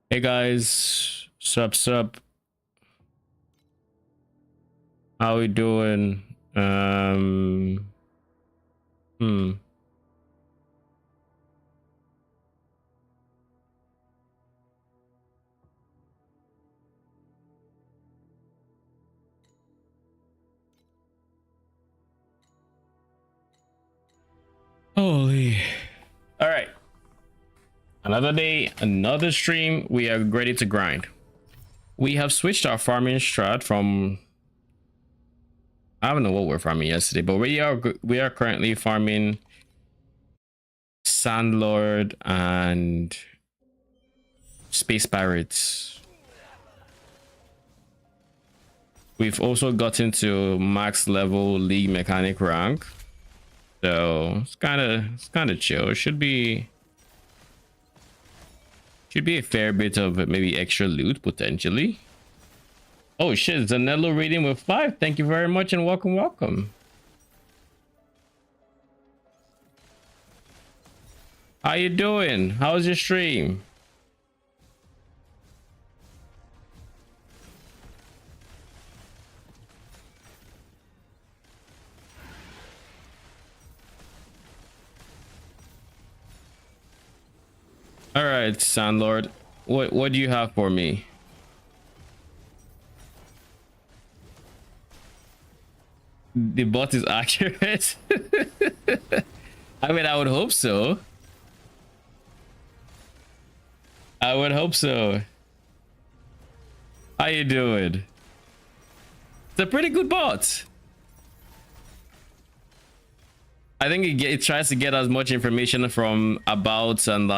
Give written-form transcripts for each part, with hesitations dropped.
Hey guys, sup? How we doing? Hmm. Holy. All right. Another day, another stream. We are ready to grind. We have switched our farming strat from I don't know what we're farming yesterday, but we are currently farming Sandlord and Space Pirates. We've also gotten to max level league mechanic rank. So it's kind of chill. It should be a fair bit of maybe extra loot potentially. Oh shit, Zanello reading with 5. Thank you very much and welcome. How you doing? How's your stream? All right, Sandlord. What do you have for me? The bot is accurate. I mean, I would hope so. I would hope so. How you doing? It's a pretty good bot. I think it tries to get as much information from about and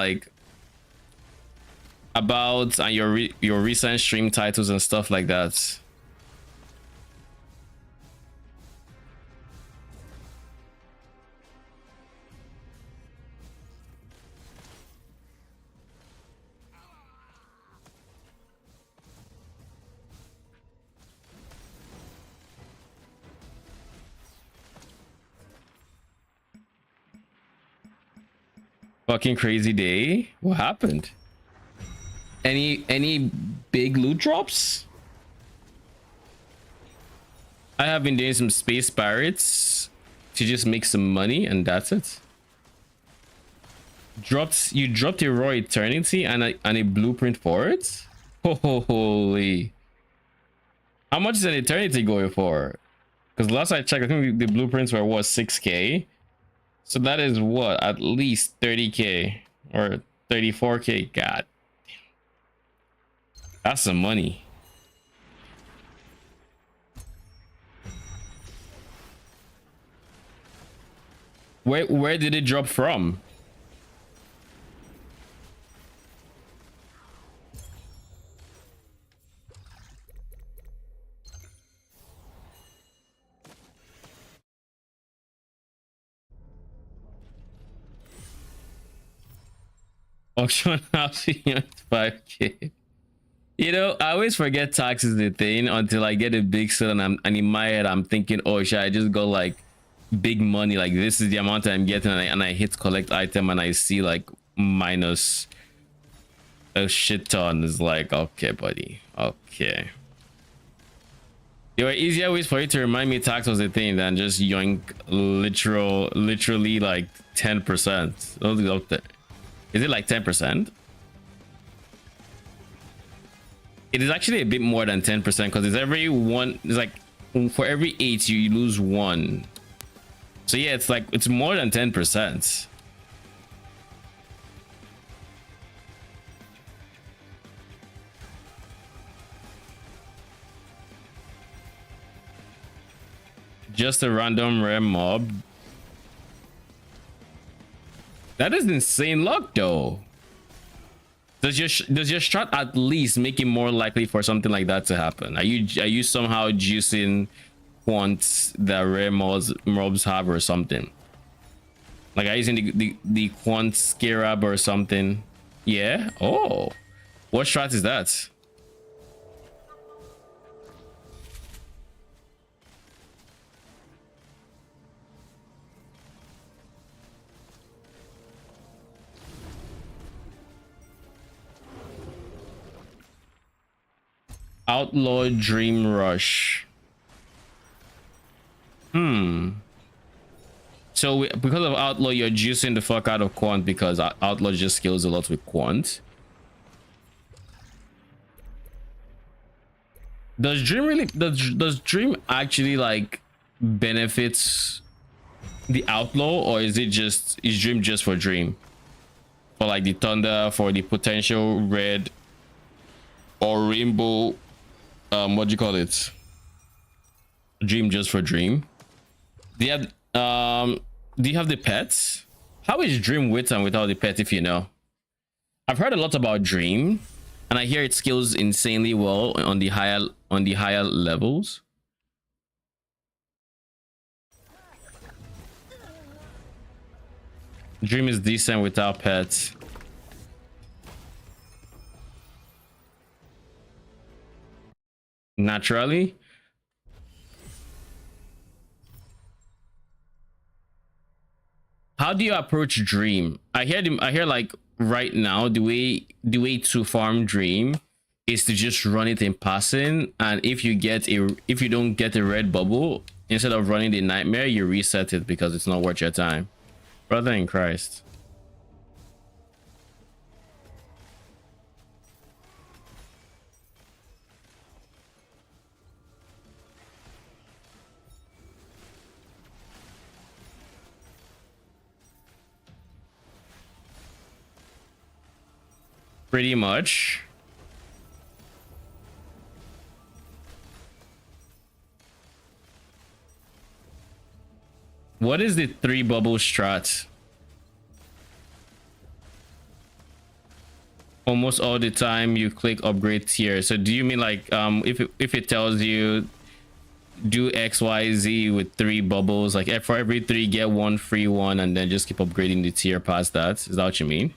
your recent stream titles and stuff like that. Fucking crazy day. What happened? Any big loot drops? I have been doing some space pirates to just make some money, and that's it. You dropped a raw eternity and a blueprint for it? Holy. How much is an eternity going for? Because last I checked, I think the blueprints were what, 6k? So that is what, at least 30k or 34k. God, that's some money. Where did it drop from? Auction house 5k. You know, I always forget tax is the thing until I get a big sale, and in my head I'm thinking, oh, should I just go like big money, like this is the amount I'm getting, and I hit collect item and I see like minus a shit ton. Is like, okay buddy, okay. There were easier ways for you to remind me tax was a thing than just yoink literally like 10%. Is it like 10%? It is actually a bit more than 10% because it's like for every 8 you lose 1. So yeah, it's more than 10%. Just a random rare mob. That is insane luck though. Does your strat at least make it more likely for something like that to happen? Are you somehow juicing quants that rare mobs have or something? Like, are you using the quant scarab or something? Yeah. Oh, what strat is that? Outlaw Dream Rush. So because of Outlaw, you're juicing the fuck out of Quant because Outlaw just skills a lot with Quant. Does Dream really does Dream actually like benefits the Outlaw, or is Dream just for Dream? For like the Thunder, for the potential red or rainbow, what do you call it? Dream just for Dream. Do you have the pets? How is Dream with and without the pet, if you know? I've heard a lot about Dream, and I hear it scales insanely well on the higher levels. Dream is decent without pets. Naturally. How do you approach Dream? I hear like right now the way to farm Dream is to just run it in passing, and if you don't get a red bubble, instead of running the nightmare, you reset it because it's not worth your time. Brother in Christ. Pretty much. What is the 3 bubble strat? Almost all the time you click upgrade tier. So do you mean like if it tells you do XYZ with 3 bubbles, like for every 3 get 1 free one, and then just keep upgrading the tier past that? Is that what you mean?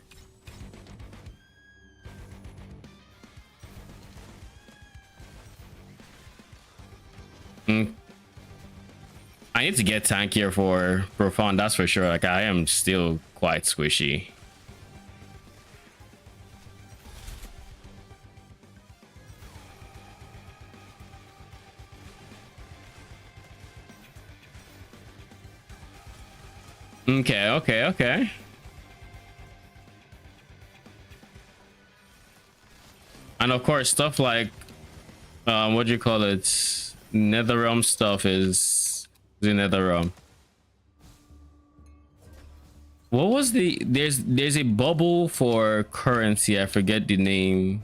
I need to get tankier for Profound, that's for sure. Like I am still quite squishy. Okay. And of course stuff like what do you call it, Netherrealm stuff is the Netherrealm. What was there's a bubble for currency, I forget the name.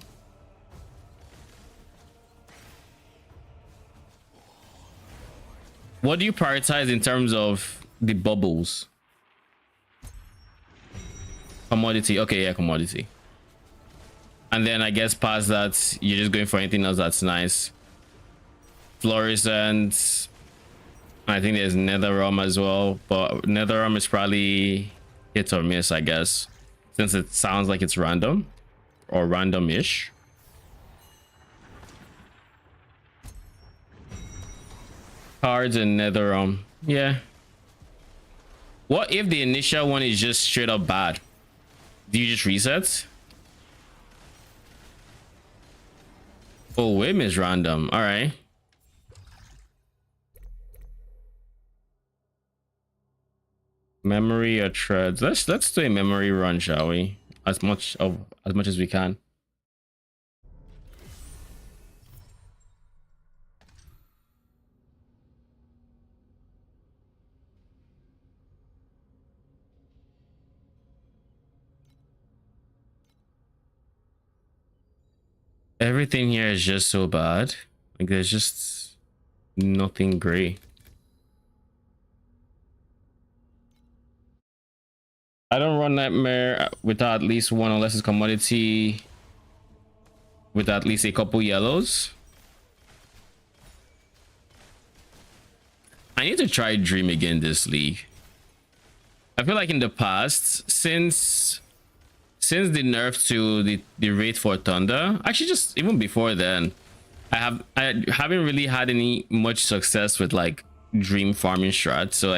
What do you prioritize in terms of the bubbles? Commodity. Okay, yeah, commodity. And then I guess past that, you're just going for anything else that's nice. Fluorescent. I think there's Netherrealm as well, but Netherrealm is probably hit or miss, I guess, since it sounds like it's random or random-ish. Cards and Netherrealm. Yeah. What if the initial one is just straight up bad? Do you just reset? Oh, whim is random. All right. Memory or treads? Let's do a memory run, shall we? As much as we can. Everything here is just so bad. Like there's just nothing great. I don't run Nightmare without at least one, unless it's commodity with at least a couple yellows. I need to try Dream again this league. I feel like in the past, since the nerf to the rate for Thunder, actually just even before then, I haven't really had any much success with like Dream farming strats. So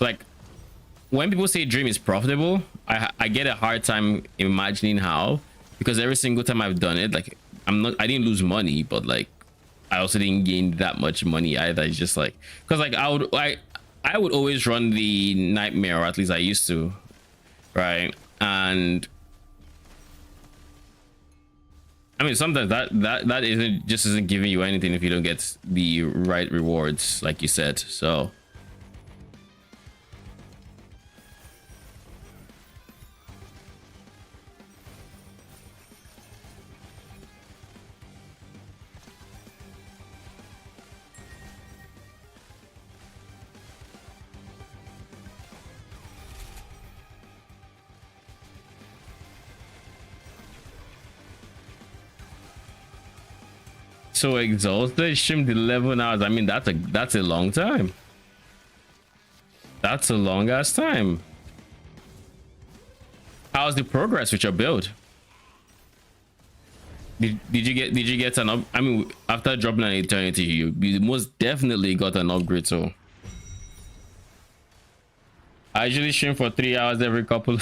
like when people say Dream is profitable, I get a hard time imagining how, because every single time I've done it, like I didn't lose money, but like I also didn't gain that much money either. It's just like, because like I would always run the nightmare, or at least I used to, right? And I mean, sometimes that isn't giving you anything if you don't get the right rewards, like you said. So exhausted, streamed 11 hours. I mean, that's a long time. That's a long ass time. How's the progress with your build? Did you get an up? I mean, after dropping an eternity, you most definitely got an upgrade. So I usually stream for 3 hours every couple.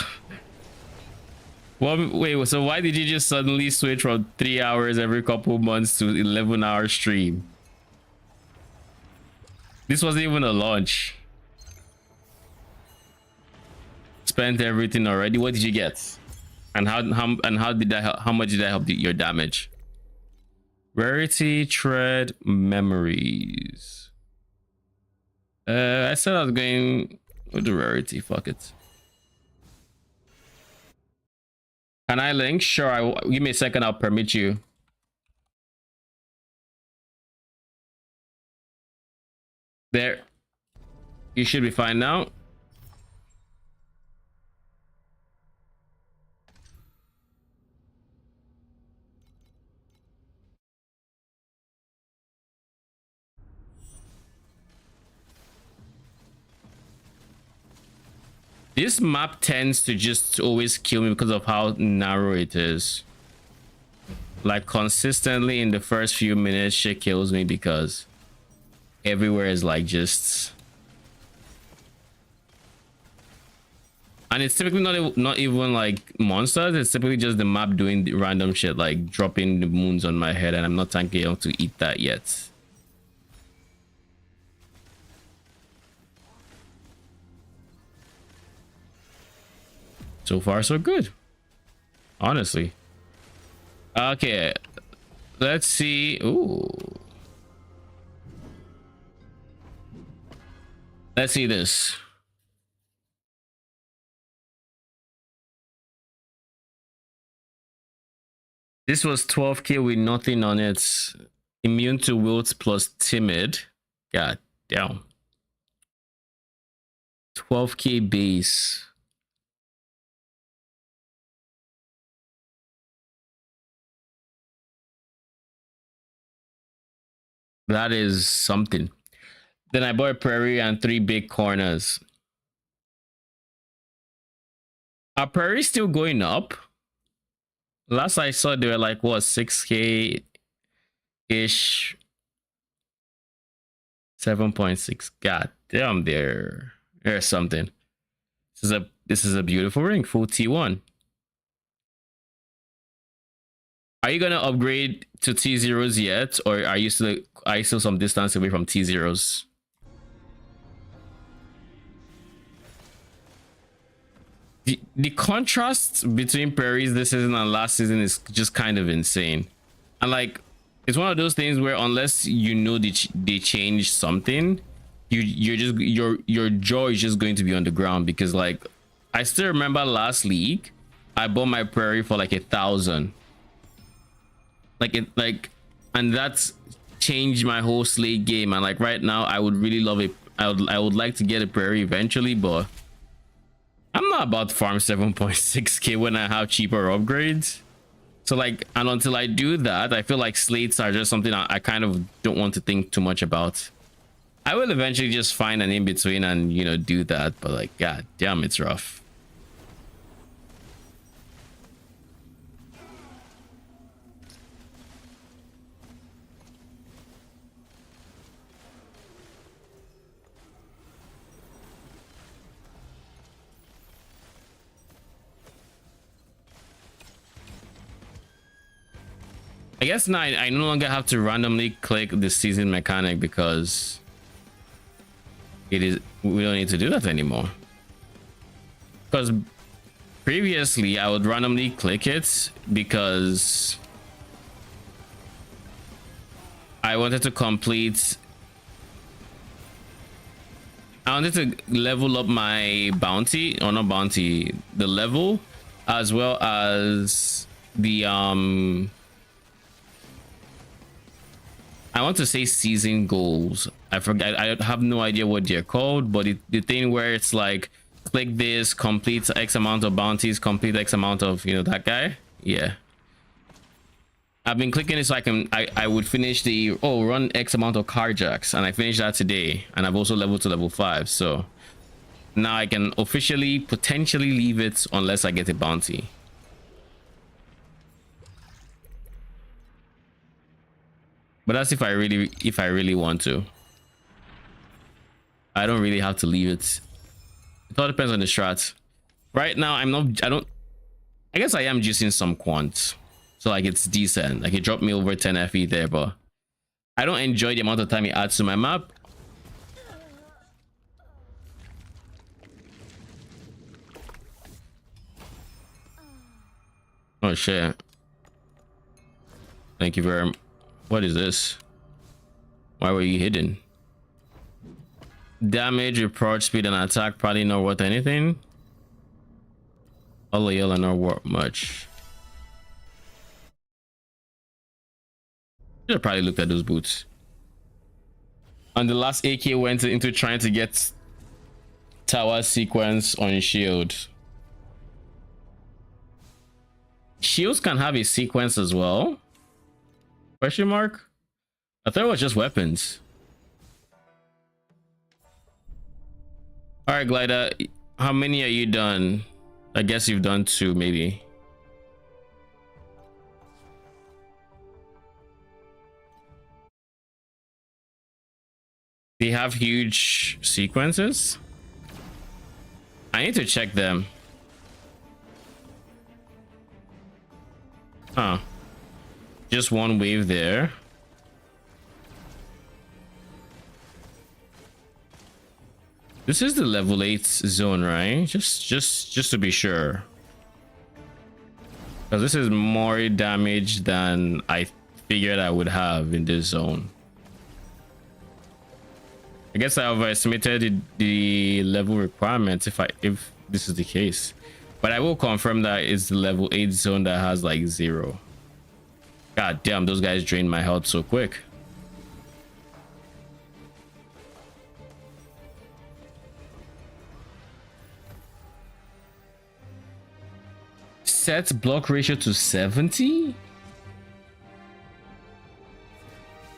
Well, wait, so why did you just suddenly switch from 3 hours every couple months to 11-hour stream? This wasn't even a launch. Spent everything already. What did you get? And how did that help? How much did that help your damage? Rarity, tread, memories. I said I was going with the rarity. Fuck it. Can I link? Sure. Give me a second. I'll permit you. There. You should be fine now. This map tends to just always kill me because of how narrow it is. Like consistently in the first few minutes, shit kills me because everywhere is like just, and it's typically not even like monsters. It's typically just the map doing the random shit, like dropping the moons on my head, and I'm not tanking able to eat that yet. So far, so good. Honestly. Okay. Let's see. Ooh. Let's see this. This was 12k with nothing on it. Immune to wilt plus timid. God damn. 12k base. That is something. Then I bought a prairie and 3 big corners. Are prairies still going up? Last I saw, they were like, what, 6k ish? 7.6. God damn, there's something. This is a beautiful ring, full T1. Are you gonna upgrade to T0s yet, or are you still some distance away from T0s? The contrast between prairies this season and last season is just kind of insane. And like, it's one of those things where unless you know they changed something, you're just your jaw is just going to be on the ground. Because like, I still remember last league I bought my prairie for like 1,000, and that's changed my whole slate game. And like right now I would really love it. I would like to get a prairie eventually, but I'm not about to farm 7.6k when I have cheaper upgrades. So like, and until I do that, I feel like slates are just something I kind of don't want to think too much about. I will eventually just find an in-between and, you know, do that, but like, god damn, it's rough. I guess now I no longer have to randomly click the season mechanic because we don't need to do that anymore. Because previously I would randomly click it because I wanted to level up my bounty, or not bounty, the level, as well as the I want to say season goals. I forget. I have no idea what they're called, but the thing where it's like, click this, complete X amount of bounties, complete X amount of, you know, that guy. Yeah. I've been clicking it so I would finish the, run X amount of carjacks, and I finished that today, and I've also leveled to level 5. So now I can officially potentially leave it unless I get a bounty. But that's if I really want to. I don't really have to leave it. It all depends on the strat. Right now, I guess I am juicing some quant. So like it's decent. Like it dropped me over 10 FE there, but I don't enjoy the amount of time it adds to my map. Oh shit. Thank you very much. What is this? Why were you hidden? Damage, approach speed, and attack probably not worth anything. All yellow not worth much. Should have probably looked at those boots. And the last AK went into trying to get tower sequence on shield. Shields can have a sequence as well. Question mark? I thought it was just weapons. All right, Glider, how many are you done? I guess you've done 2, maybe. They have huge sequences. I need to check them. Huh. Just one wave there. This is the level 8 zone, right? Just to be sure. Because this is more damage than I figured I would have in this zone. I guess I overestimated the level requirements if this is the case. But I will confirm that it's the level 8 zone that has like 0. God damn, those guys drained my health so quick. Set block ratio to 70?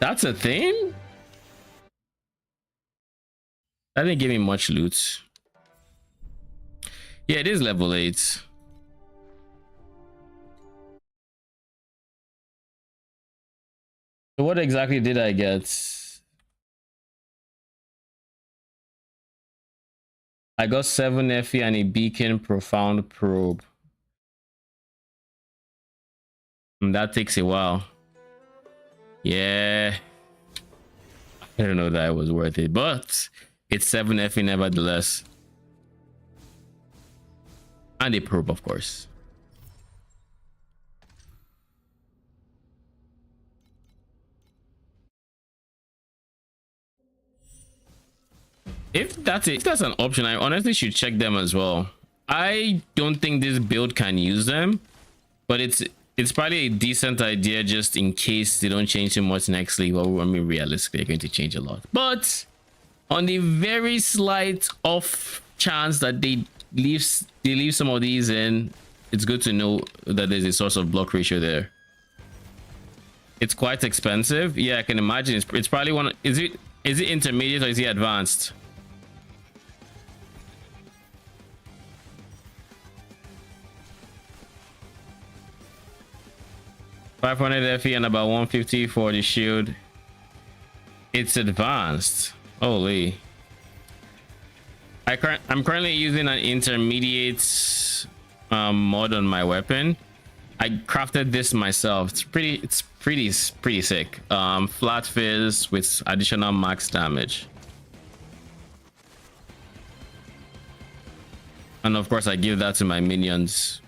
That's a thing? That didn't give me much loot. Yeah, it is level 8. So what exactly did I get? I got 7 FE and a beacon profound probe. That takes a while. Yeah. I don't know that it was worth it, but it's 7 FE nevertheless. And a probe, of course. If that's an option, I honestly should check them as well. I don't think this build can use them, but it's probably a decent idea just in case they don't change too much next league. Well, I mean, realistically, they're going to change a lot. But on the very slight off chance that they leave some of these in, it's good to know that there's a source of block ratio there. It's quite expensive. Yeah, I can imagine. It's probably one. Is it intermediate or is it advanced? $500 FE and about 150 for the shield. It's advanced. Holy. I'm currently using an intermediate mod on my weapon. I crafted this myself. It's pretty sick. Flat fizz with additional max damage. And of course I give that to my minions.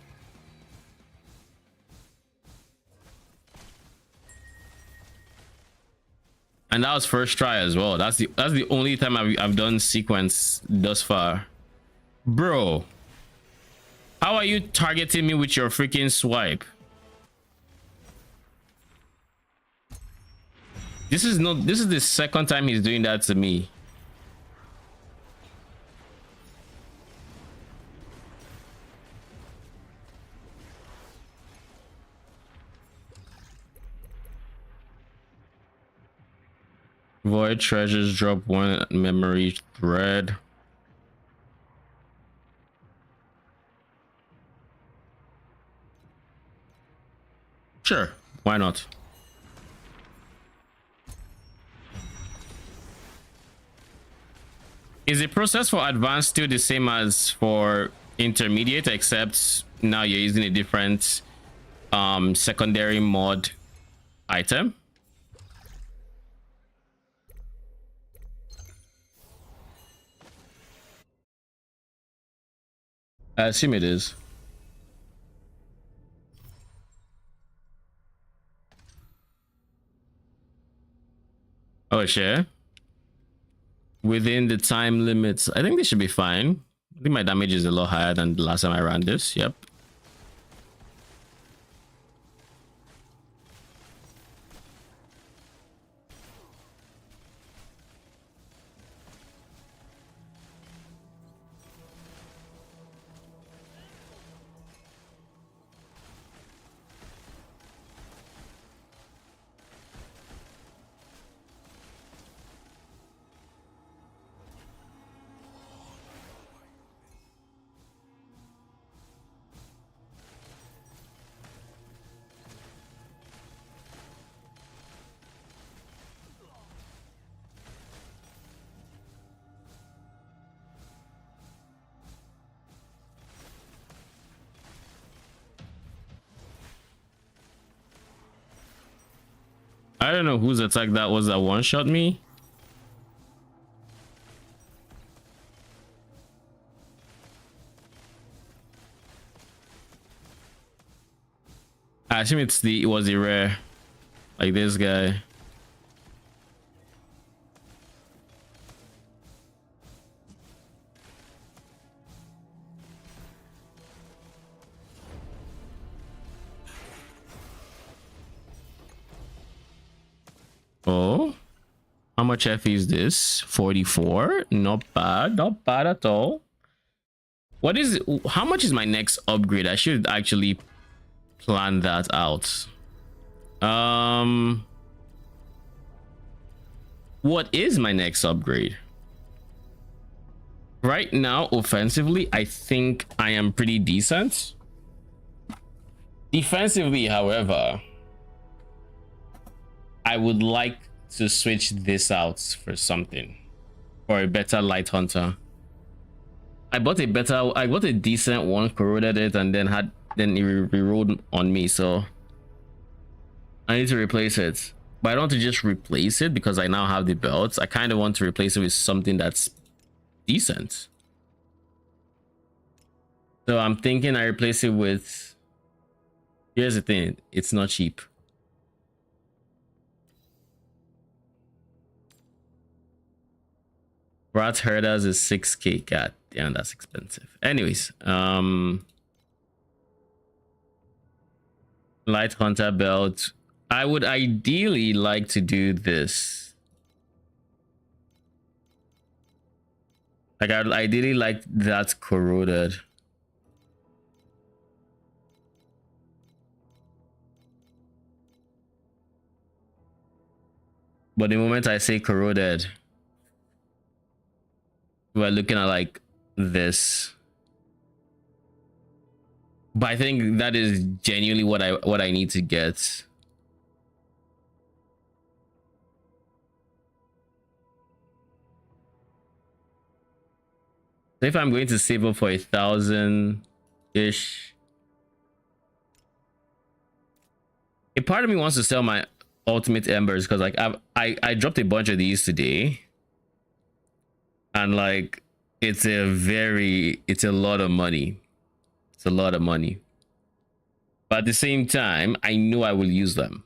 And that was first try as well. That's the only time I've done sequence thus far. Bro, how are you targeting me with your freaking swipe? This is the second time he's doing that to me. Void treasures drop one memory thread. Sure, why not? Is the process for advanced still the same as for intermediate, except now you're using a different secondary mod item? I assume it is. Oh, sure. Within the time limits, I think this should be fine. I think my damage is a lot higher than the last time I ran this. Yep. I don't know whose attack that was that one shot me. I assume it was the rare, like this guy. Oh, how much F is this? 44. Not bad, not bad at all. What is, how much is my next upgrade? I should actually plan that out. What is my next upgrade? Right now, offensively, I think I am pretty decent. Defensively, however, I would like to switch this out for something, for a better light hunter. I bought a decent one, corroded it, and then it rerolled on me, so I need to replace it. But I don't want to just replace it because I now have the belts. I kind of want to replace it with something that's decent. So I'm thinking I replace it with, here's the thing, it's not cheap. Rat herders is 6k. God damn, that's expensive. Anyways, light hunter belt. I would ideally like to do this. Like, I'd ideally like that corroded. But the moment I say corroded, we're looking at like this. But I think that is genuinely what I need to get. So if I'm going to save up for 1,000 ish, A part of me wants to sell my ultimate embers because like I dropped a bunch of these today, and like it's a lot of money. It's a lot of money. But at the same time, I know I will use them.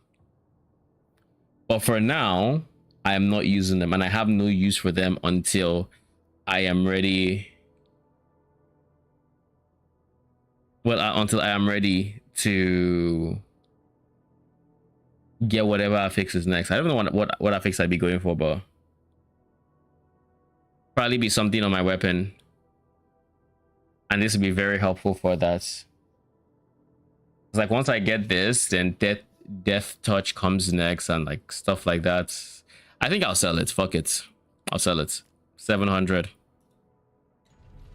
But for now, I am not using them, and I have no use for them until I am ready. Well, until I am ready to get whatever affix is next. I don't know what affix I'd be going for, but probably be something on my weapon, and this would be very helpful for that. It's like once I get this, then death touch comes next, and like stuff like that. I think I'll sell it. Fuck it, I'll sell it. 700.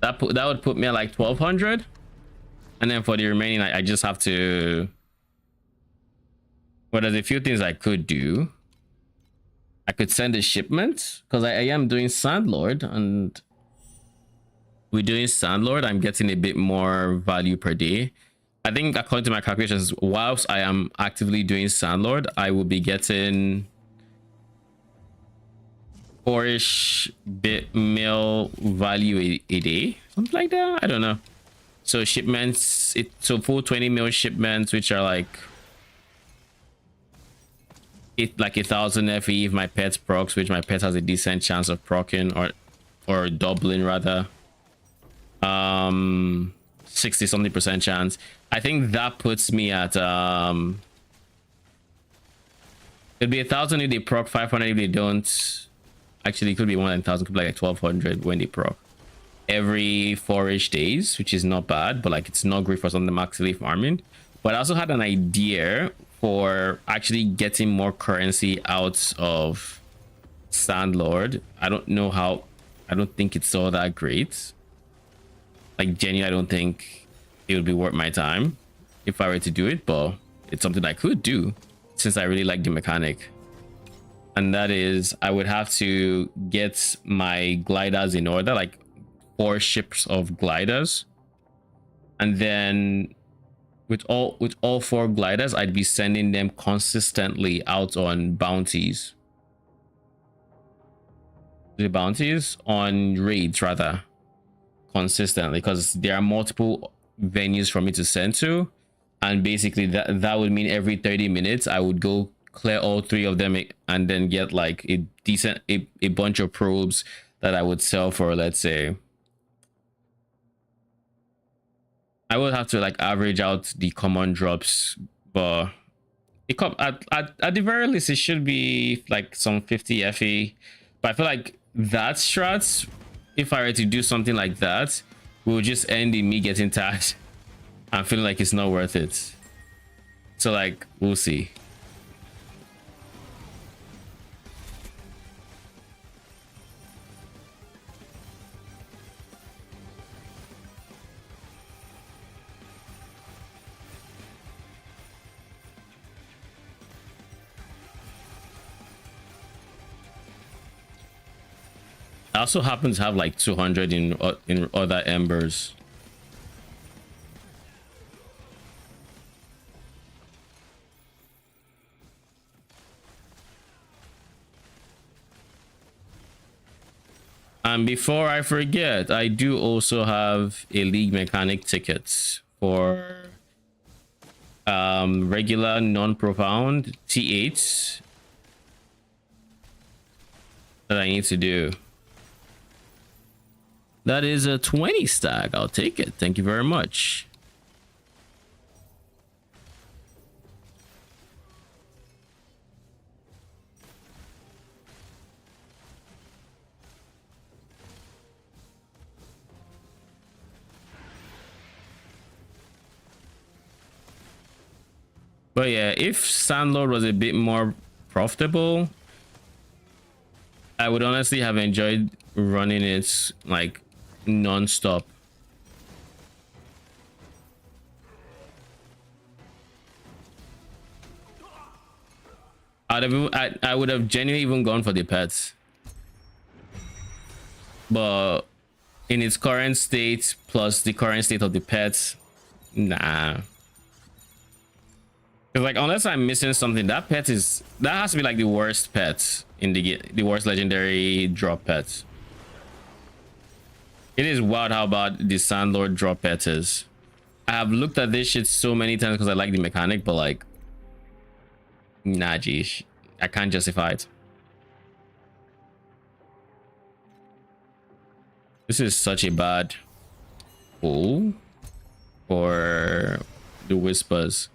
That would put me at like 1200, and then for the remaining, I just have to. But there's a few things I could do. I could send a shipment because I am doing Sandlord, and we're doing Sandlord. I'm getting a bit more value per day. I think according to my calculations, whilst I am actively doing Sandlord, I will be getting 4-ish bit mil value a day, something like that. I don't know. So shipments, so full 20 mil shipments, which are like like 1,000 FE if my pet's procs, which my pet has a decent chance of procking or doubling rather. 60 something percent chance. I think that puts me at it'd be 1,000 if they proc, 500 if they don't. Actually, it could be more than 1,000, could be like 1,200 when they proc every 4-ish days, which is not bad, but like it's not great for something maximally farming. But I also had an idea for actually getting more currency out of Sandlord. I don't know how. I don't think it's all that great. Like genuinely, I don't think it would be worth my time if I were to do it, but it's something I could do since I really like the mechanic. And that is, I would have to get my gliders in order, like 4 ships of gliders, and then with all 4 gliders, I'd be sending them consistently out on bounties. The bounties on raids rather, consistently, because there are multiple venues for me to send to, and basically that would mean every 30 minutes I would go clear all 3 of them and then get like a bunch of probes that I would sell for, let's say, I would have to like average out the common drops, but it at the very least it should be like some 50 FE. But I feel like that strats, if I were to do something like that, will just end in me getting tired and feeling like it's not worth it. So like we'll see. I also happen to have like 200 in other embers. And before I forget, I do also have a league mechanic tickets for regular non-profound T8 that I need to do. That is a 20 stack. I'll take it. Thank you very much. But yeah, if Sandlord was a bit more profitable, I would honestly have enjoyed running it like non-stop. I would have genuinely even gone for the pets, but in its current state plus the current state of the pets, nah. Because like, unless I'm missing something, that has to be like the worst pet in the worst legendary drop pet. It is wild how bad the Sandlord drop pet is. I have looked at this shit so many times because I like the mechanic, but like, nah, geez, I can't justify it. This is such a bad pull for the Whispers.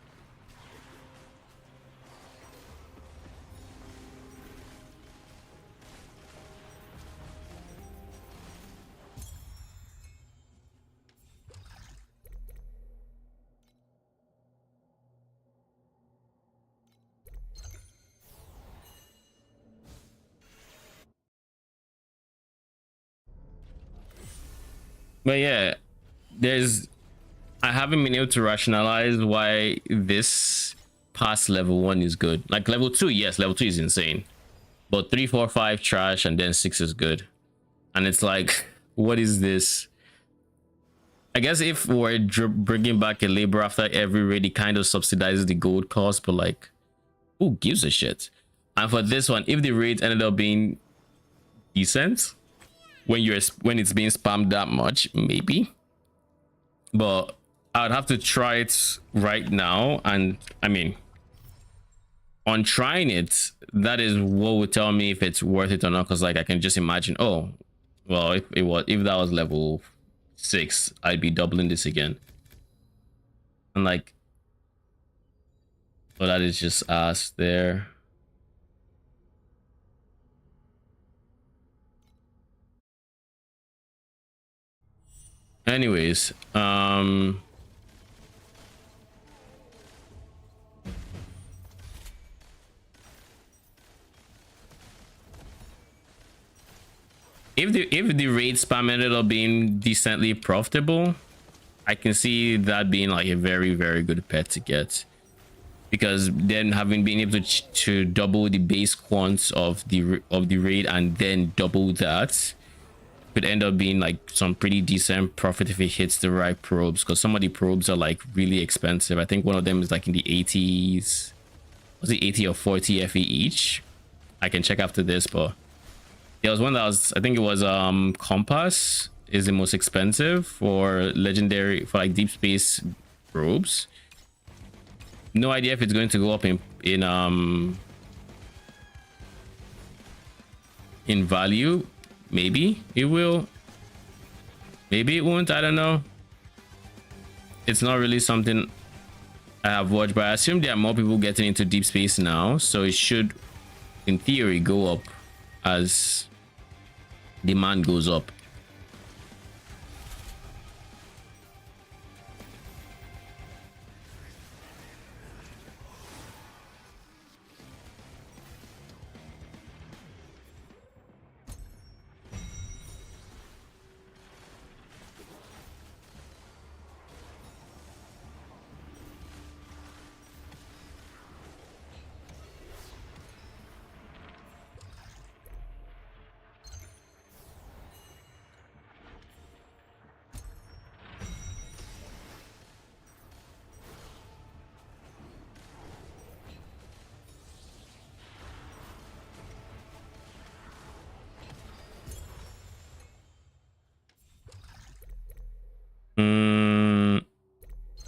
But yeah, I haven't been able to rationalize why this past level 1 is good. Like level 2, yes, level 2 is insane, but 3, 4, 5 trash, and then 6 is good. And it's like, what is this? I guess if we're bringing back a labor after every raid, it kind of subsidizes the gold cost, but like, who gives a shit? And for this one, if the raid ended up being decent when it's being spammed that much, maybe. But I would have to try it right now, and I mean, on trying it, that is what would tell me if it's worth it or not. Because like, I can just imagine, oh, well, if that was level 6, I'd be doubling this again. And like, well, that is just ass there. Anyways, if the raid spam ended up being decently profitable, I can see that being like a very, very good pet to get, because then having been able to double the base quants of the raid and then double that could end up being like some pretty decent profit if it hits the right probes, because some of the probes are like really expensive. I think one of them is like in the 80s. Was it 80 or 40 FE each? I can check after this, but there was one that was, I think it was Compass is the most expensive for legendary, for like deep space probes. No idea if it's going to go up in value. Maybe it will, maybe it won't, I don't know. It's not really something I have watched, but I assume there are more people getting into deep space now, so it should in theory go up as demand goes up.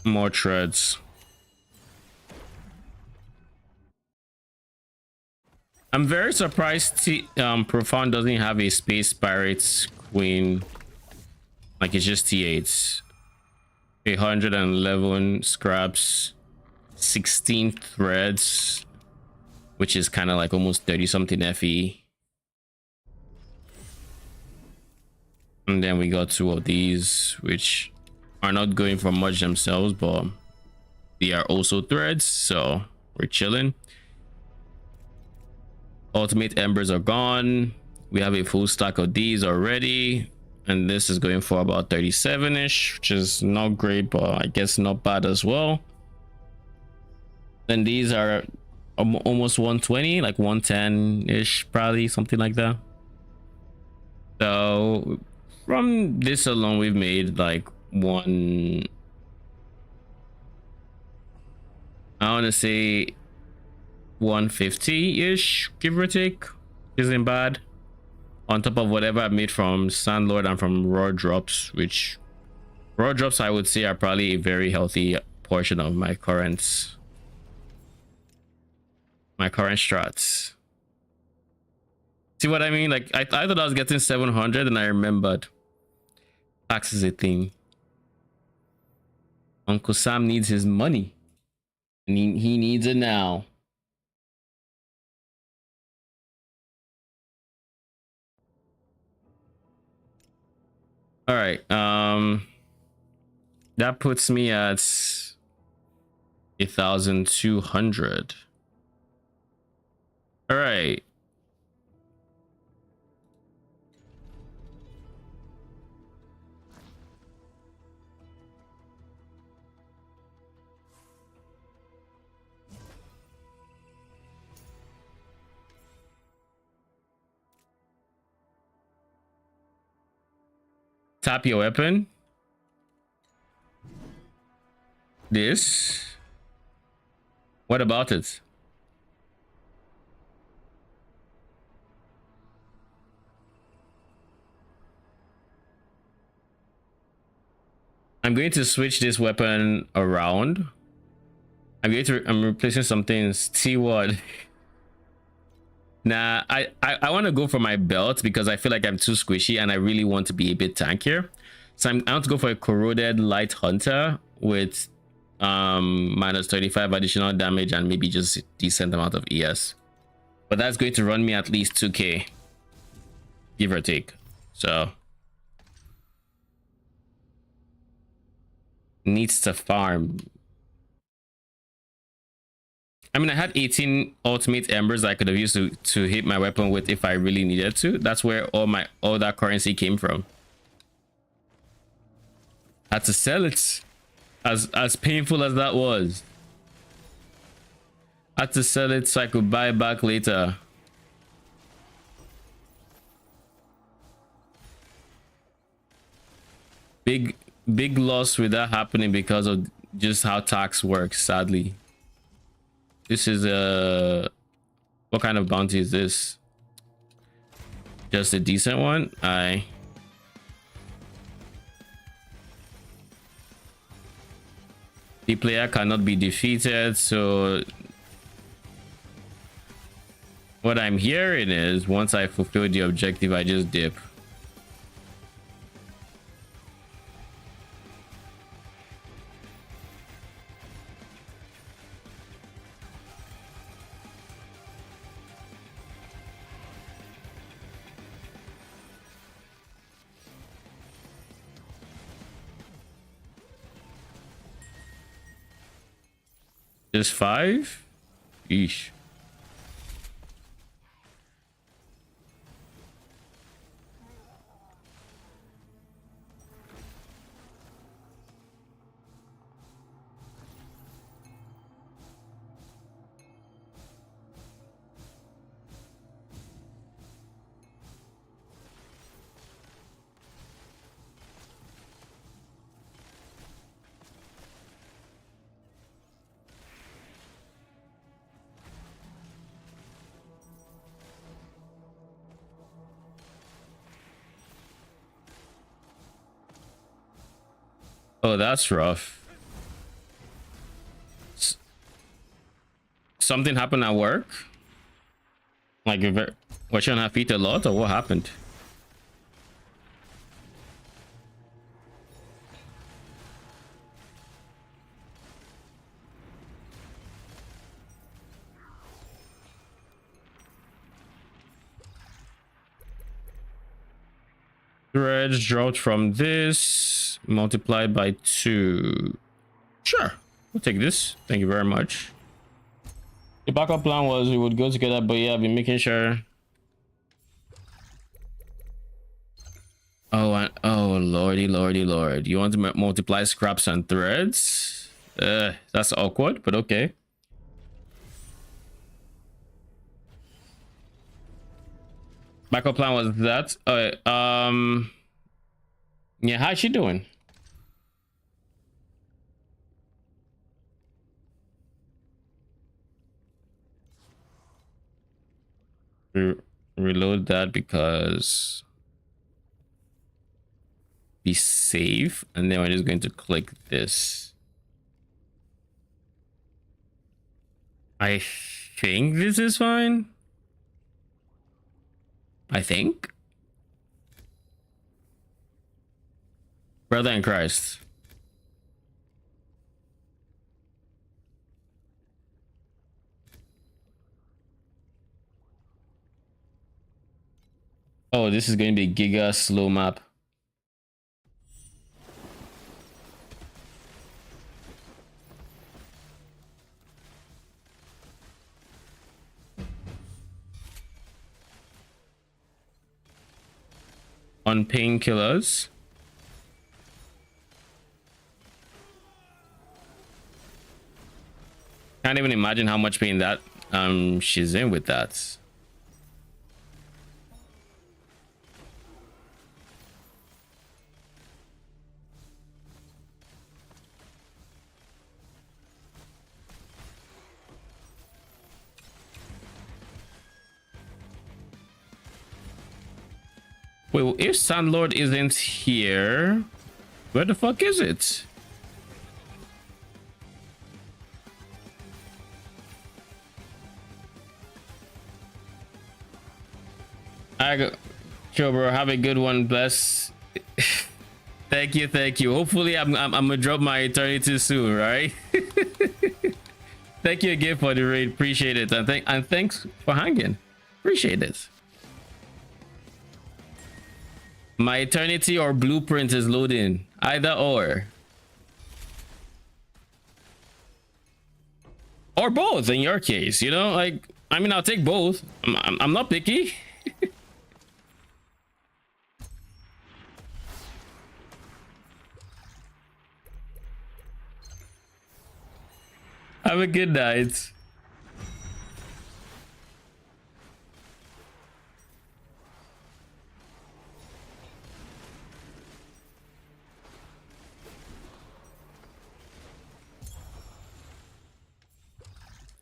More treads. I'm very surprised Profound doesn't have a Space Pirates Queen. Like, it's just T8s. 111 scraps, 16 threads, which is kind of like almost 30 something FE. And then we got 2 of these, which are not going for much themselves, but they are also threads, so we're chilling. Ultimate embers are gone. We have a full stack of these already, and this is going for about 37ish, which is not great, but I guess not bad as well. Then these are almost 120, like 110ish, probably something like that. So from this alone, we've made like I want to say 150-ish, give or take. Isn't bad. On top of whatever I made from Sandlord and from Raw Drops, which Raw Drops I would say are probably a very healthy portion of my current strats. See what I mean? Like I thought I was getting 700 and I remembered tax is a thing. Uncle Sam needs his money and he needs it now. All right, that puts me at 1,200. All right. Tap your weapon. This. What about it? I'm going to switch this weapon around. I'm replacing some things. T-Wad. Nah, I want to go for my belt because I feel like I'm too squishy and I really want to be a bit tankier. So I want to go for a corroded light hunter with minus 35 additional damage and maybe just a decent amount of ES. But that's going to run me at least 2k, give or take. So needs to farm. I mean, I had 18 ultimate embers I could have used to hit my weapon with if I really needed to. That's where all that currency came from. Had to sell it. As painful as that was. Had to sell it so I could buy it back later. Big loss with that happening because of just how tax works, sadly. This is what kind of bounty is this? Just a decent one. The player cannot be defeated, so what I'm hearing is once I fulfill the objective, I just dip. Just 5? Eesh. Oh, that's rough. Something happened at work? Like, was you on her feet a lot, or what happened? Threads dropped from this, multiplied by 2. Sure, we'll take this. Thank you very much. The backup plan was we would go together, but yeah, I've been making sure. Oh, oh lordy lord, you want to multiply scraps and threads? That's awkward, but okay. Backup plan was that. Yeah, how's she doing? Re reload that because be safe, and then we're just going to click this. I think this is fine. I think. Brother in Christ. Oh, this is going to be giga slow map. On painkillers. Can't even imagine how much pain that she's in with that. Wait, well, if Sandlord isn't here, where the fuck is it? I go, sure, bro. Have a good one. Bless. Thank you, thank you. Hopefully, I'm gonna drop my eternity soon, right? Thank you again for the raid. Appreciate it, and thanks for hanging. Appreciate it. My eternity or blueprint is loading. Either or both in your case. You know, like I mean, I'll take both. I'm not picky. Have a good night.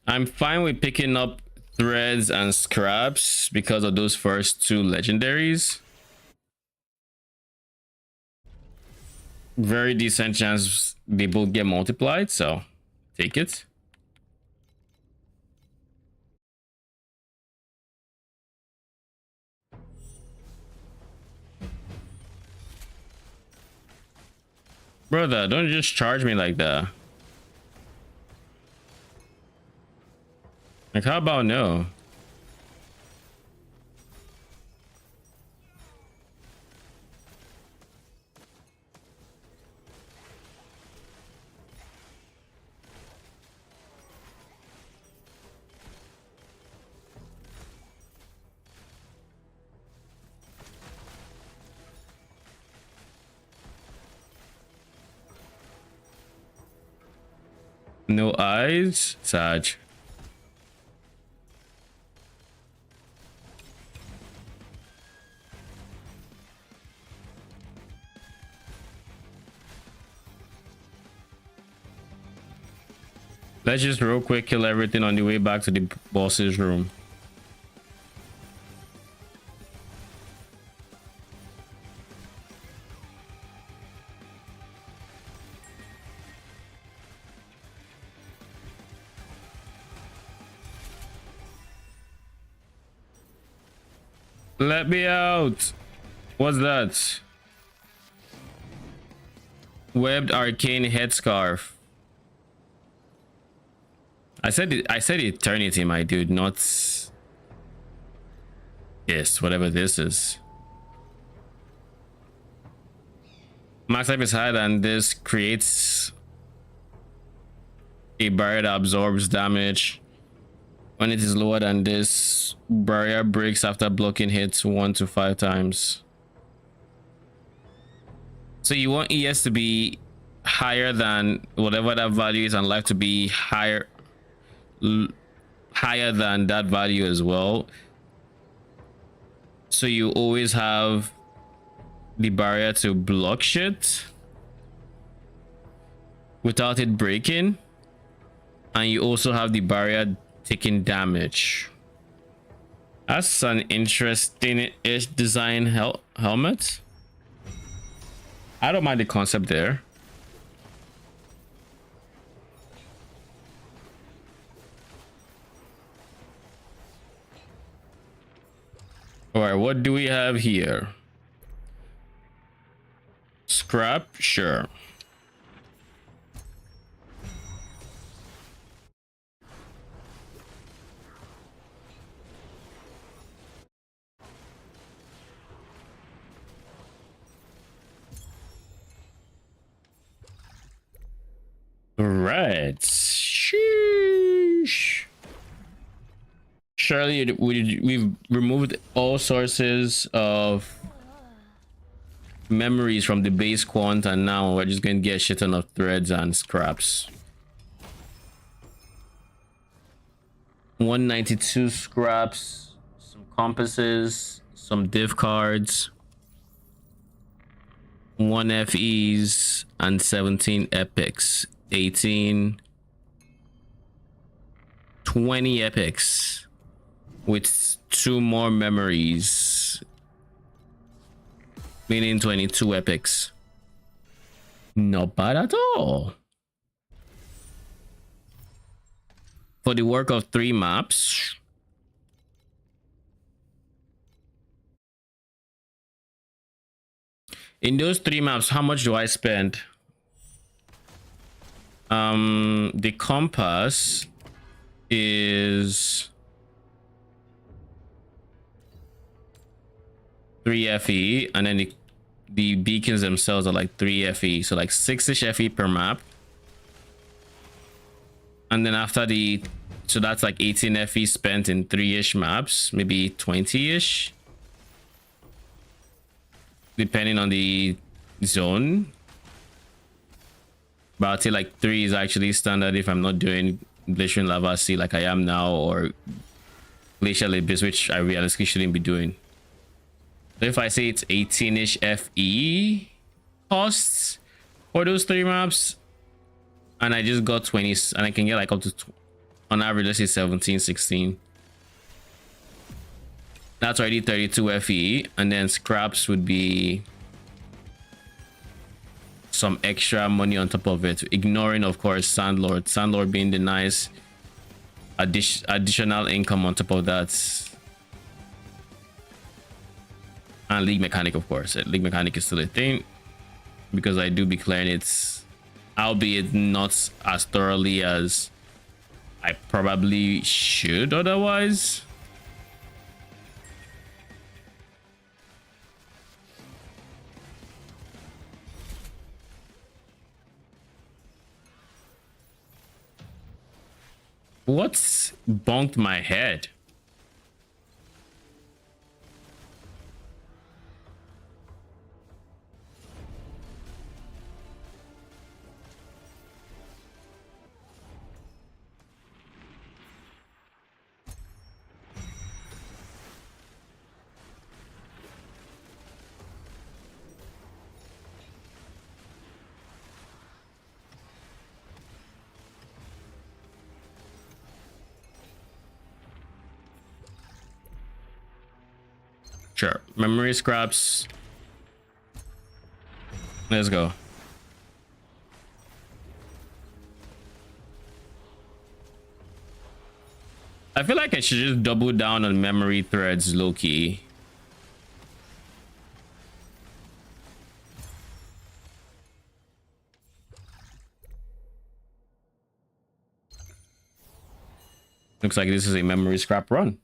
I'm fine with picking up threads and scraps because of those first two legendaries. Very decent chance they both get multiplied, so take it. Brother, don't just charge me like that. Like, how about no? No eyes? Sag. Let's just real quick kill everything on the way back to the boss's room. Let me out. What's that? Webbed arcane headscarf. I said eternity, my dude, not yes, whatever this is. Max life is higher than this, creates a barrier that absorbs damage. When it is lower than this, barrier breaks after blocking hits 1 to 5 times. So you want ES to be higher than whatever that value is, and life to be higher than that value as well, so you always have the barrier to block shit without it breaking, and you also have the barrier taking damage. That's an interesting-ish design helmet. I don't mind the concept there. All right, what do we have here? Scrap, sure. Right. Sheesh. Surely we've removed all sources of memories from the base quant, and now we're just going to get a shit ton of threads and scraps. 192 scraps, some compasses, some div cards, 1 FEs, and 17 epics. 18, 20 epics with 2 more memories, meaning 22 epics. Not bad at all for the work of 3 maps. In those 3 maps, how much do I spend? The compass is 3 FE, and then the beacons themselves are like 3 FE, so like 6ish FE per map. And then after so that's like 18 FE spent in 3ish maps, maybe 20ish, depending on the zone. But I'd say like 3 is actually standard if I'm not doing Glacier and Lava Sea like I am now, or Glacial Abyss, which I realistically shouldn't be doing. So if I say it's 18ish FE costs for those 3 maps, and I just got 20, and I can get like up to, on average, let's say 17, 16. That's already 32 FE, and then scraps would be some extra money on top of it, ignoring of course Sandlord being the nice additional income on top of that, and League Mechanic. Of course, League Mechanic is still a thing because I do be clearing it, albeit not as thoroughly as I probably should otherwise. What's bonked my head? Sure, memory scraps. Let's go. I feel like I should just double down on memory threads low-key. Looks like this is a memory scrap run.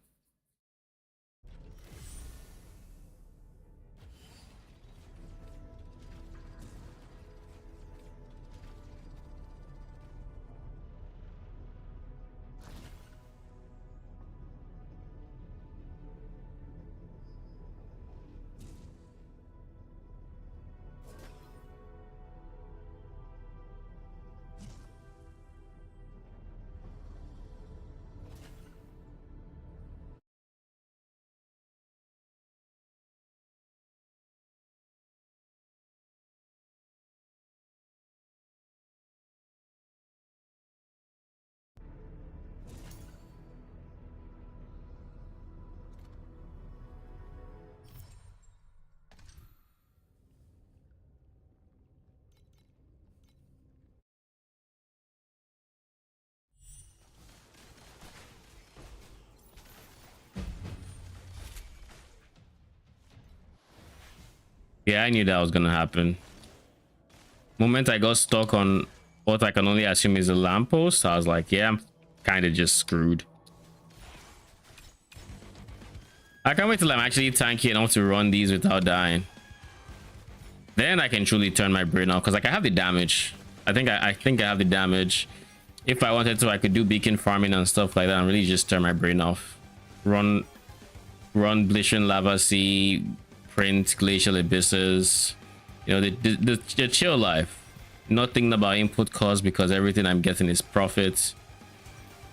Yeah, I knew that was gonna happen. Moment I got stuck on what I can only assume is a lamppost, I was like, yeah, I'm kind of just screwed. I can't wait till I'm actually tanky enough to run these without dying. Then I can truly turn my brain off, because like I have the damage. I think I have the damage. If I wanted to, I could do beacon farming and stuff like that and really just turn my brain off. Run Blishing Lava Sea, print Glacial Abysses. You know, the chill life. Nothing about input cost because everything I'm getting is profit.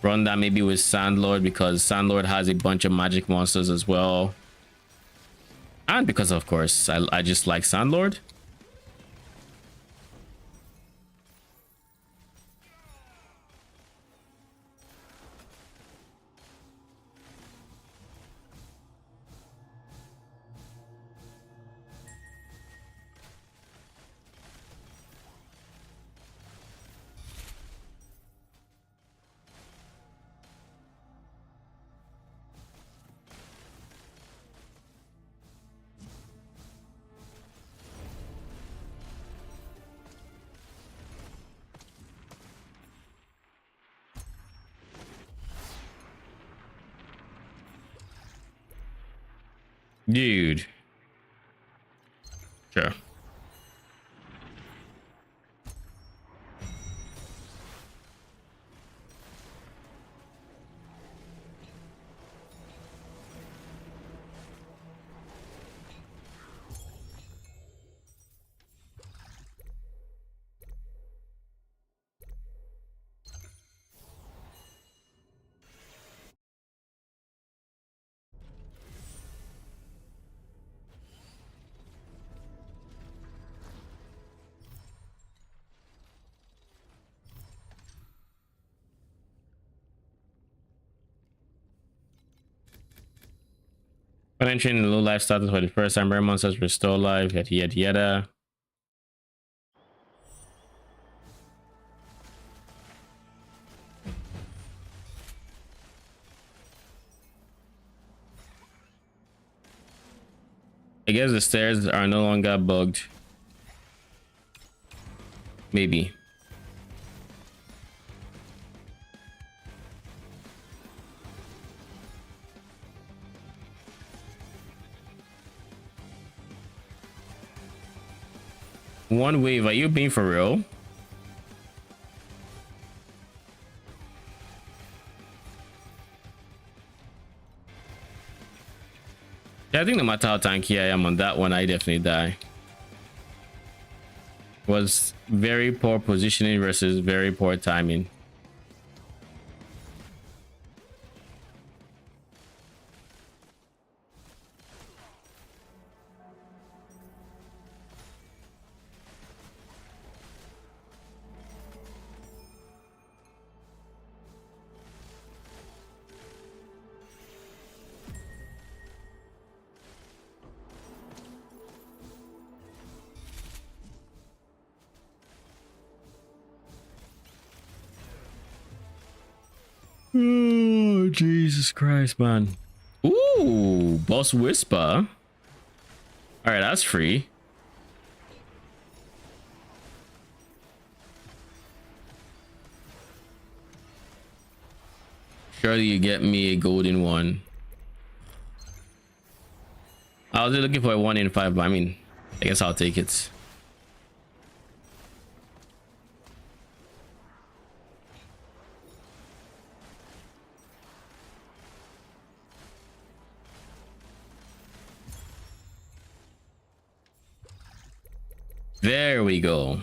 Run that maybe with Sandlord because Sandlord has a bunch of magic monsters as well. And because of course I just like Sandlord. Dude. Sure. When entering the low life status for the first time, rare monsters restore life, yada yada yada. I guess the stairs are no longer bugged. Maybe. One wave, are you being for real? Yeah, I think no matter how tanky I am on that one, I definitely die. Was very poor positioning versus very poor timing. Oh, Jesus Christ, man. Ooh, Boss Whisper. All right, that's free. Surely you get me a golden one. I was looking for a 1 in 5, but I mean, I guess I'll take it. There we go.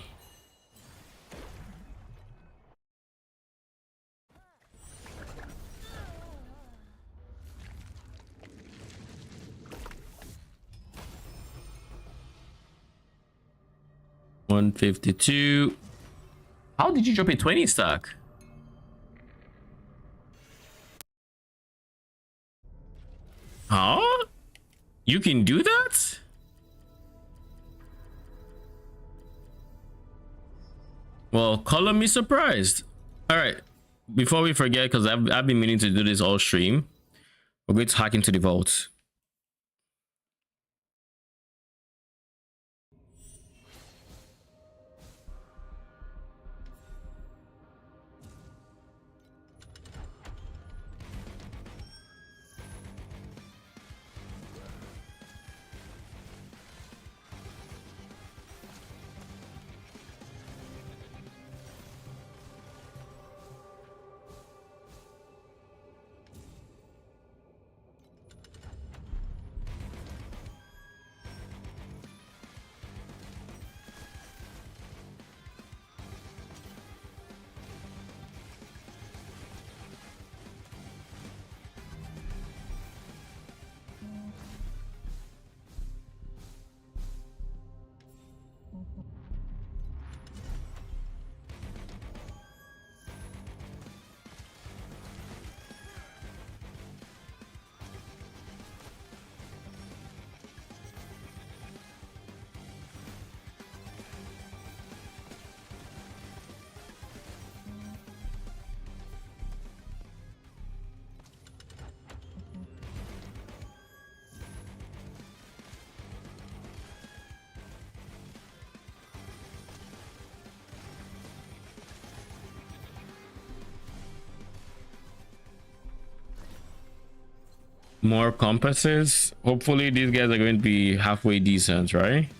$152. How did you drop a 20 stack? Huh? You can do that? Well, color me surprised. All right, before we forget, because I've been meaning to do this all stream, we're going to hack into the vault. More compasses. Hopefully these guys are going to be halfway decent, right?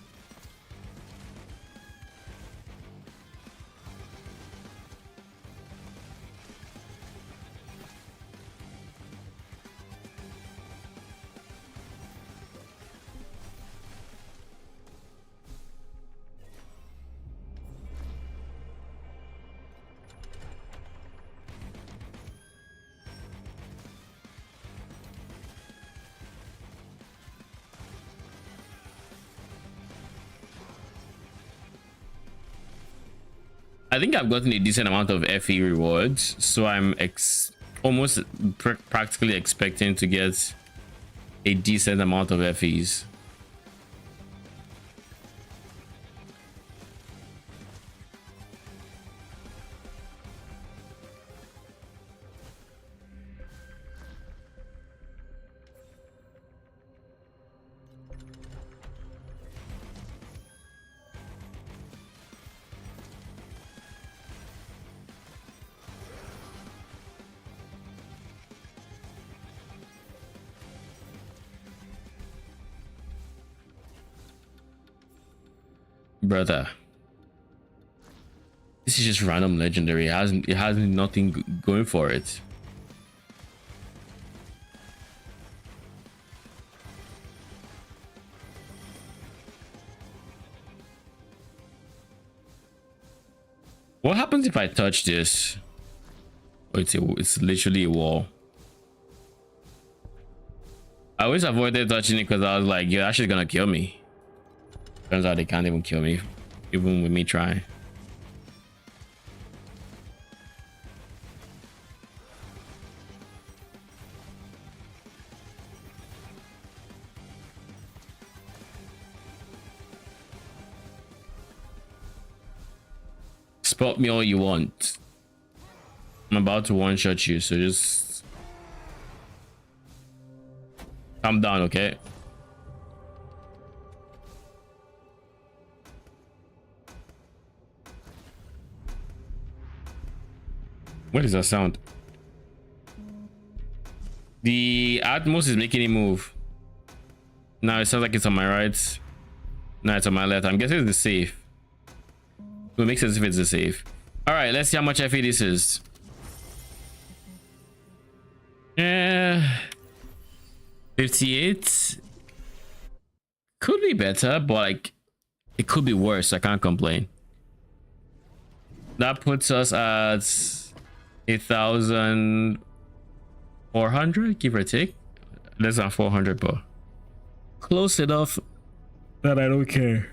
I think I've gotten a decent amount of FE rewards, so I'm almost practically expecting to get a decent amount of FEs. Brother, this is just random legendary. It has nothing going for it. What happens if I touch this? Oh, it's literally a wall. I always avoided touching it because I was like, you're actually gonna kill me. Turns out they can't even kill me, even with me trying. Spot me all you want. I'm about to one-shot you, so just calm down, okay? What is that sound? The Atmos is making it move. Now it sounds like it's on my right. Now it's on my left. I'm guessing it's the safe. It makes sense if it's the safe. All right, let's see how much FE this is. Yeah, 58. Could be better, but like it could be worse. I can't complain. That puts us at 1,400, give or take. Less than 400, but close enough that I don't care.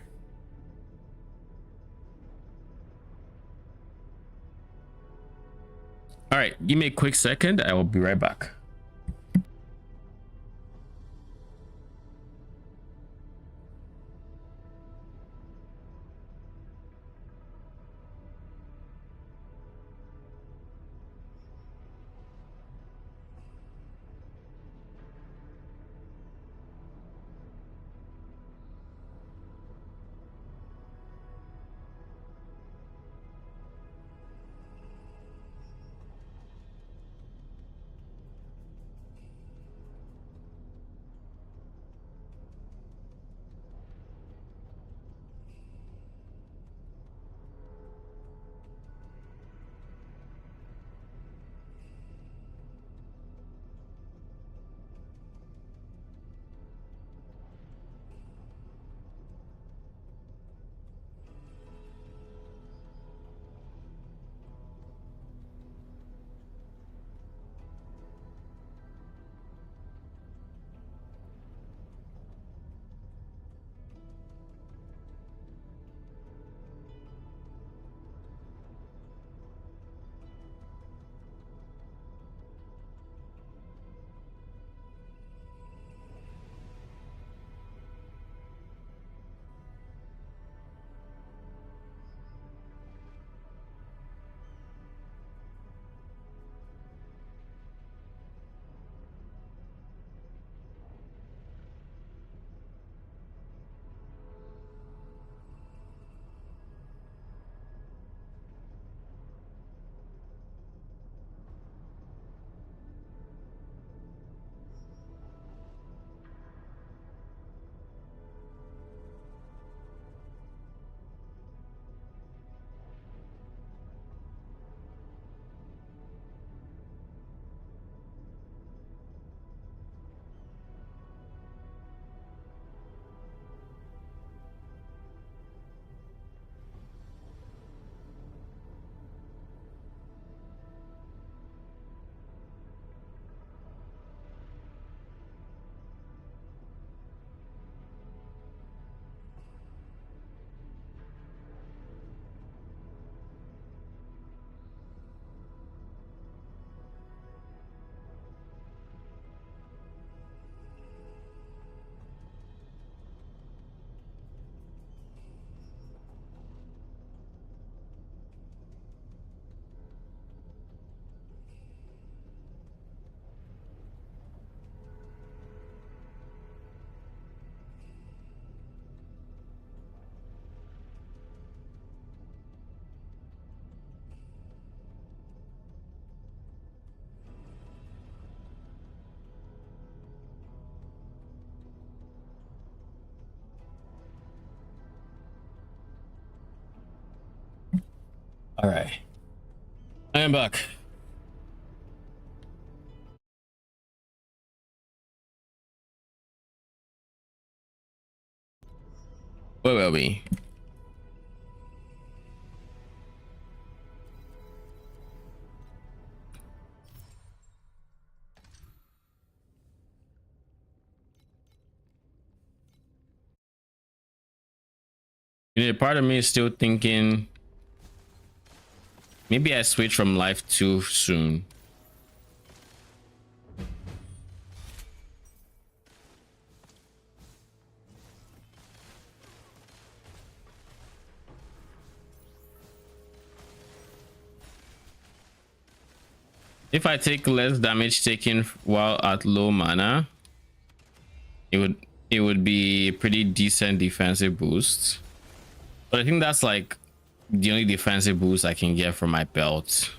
All right, give me a quick second. I will be right back. All right, I am back. Where were we? You know, part of me is still thinking maybe I switch from life too soon. If I take less damage taken while at low mana, it would be a pretty decent defensive boost. But I think that's like the only defensive boost I can get from my belt.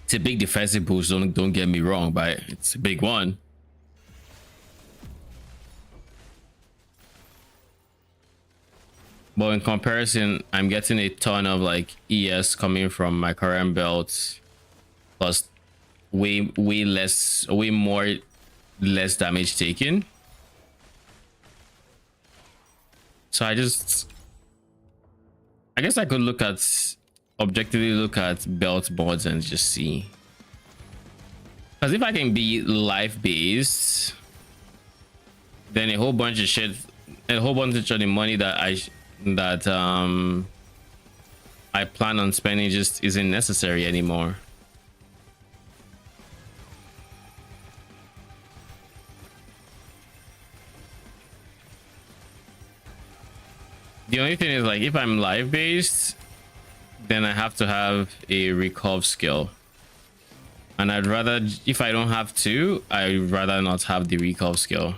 It's a big defensive boost, don't get me wrong, but it's a big one. But in comparison, I'm getting a ton of like ES coming from my current belt, plus way more less damage taken. So I guess I could objectively look at belt mods and just see. Because if I can be life based, then a whole bunch of the money that I plan on spending just isn't necessary anymore. The only thing is, like, if I'm life based, then I have to have a recov skill, and I'd rather, if I don't have to, I'd rather not have the recov skill.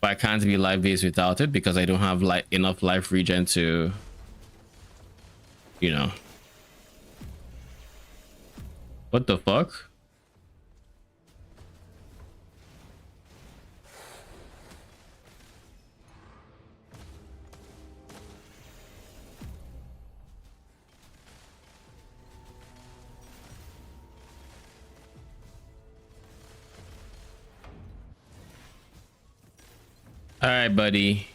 But I can't be life based without it because I don't have like enough life regen to, you know. What the fuck? All right, buddy.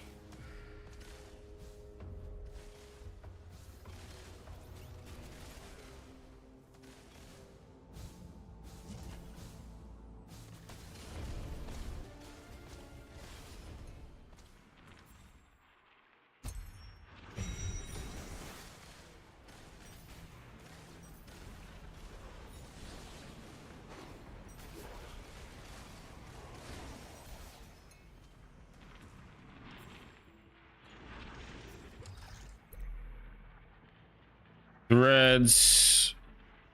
Threads,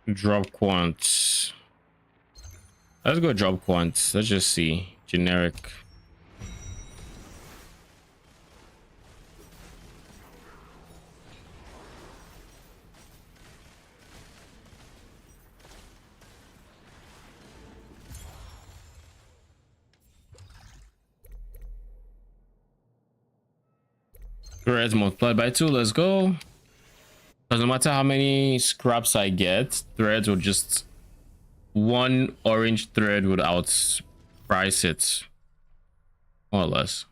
drop quants. Let's go drop quants. Let's just see. Generic. Threads multiplied by 2. Let's go. Doesn't matter how many scraps I get, threads will just, one orange thread would outprice it, more or less.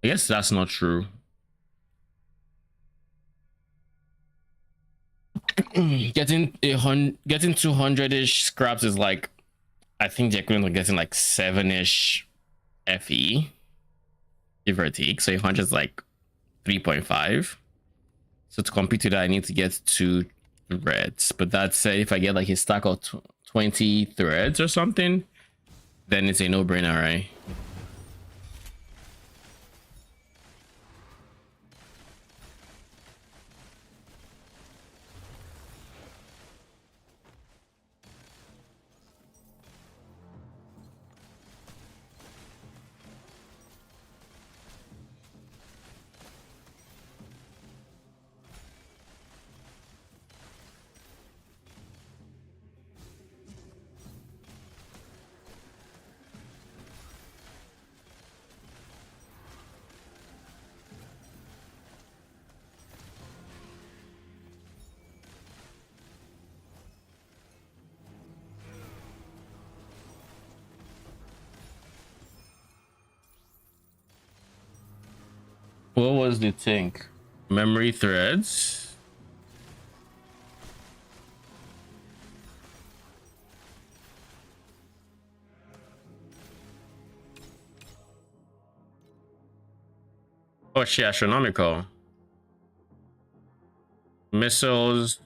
I guess that's not true. getting 200-ish scraps is like, I think they're going to getting like 7-ish FE, give or take. So 100 is like 3.5. So to compete to that, I need to get 2 threads. But that said, if I get like a stack of 20 threads or something, then it's a no-brainer, right? What was the thing? Memory threads. Oh shit, astronomical. Missiles,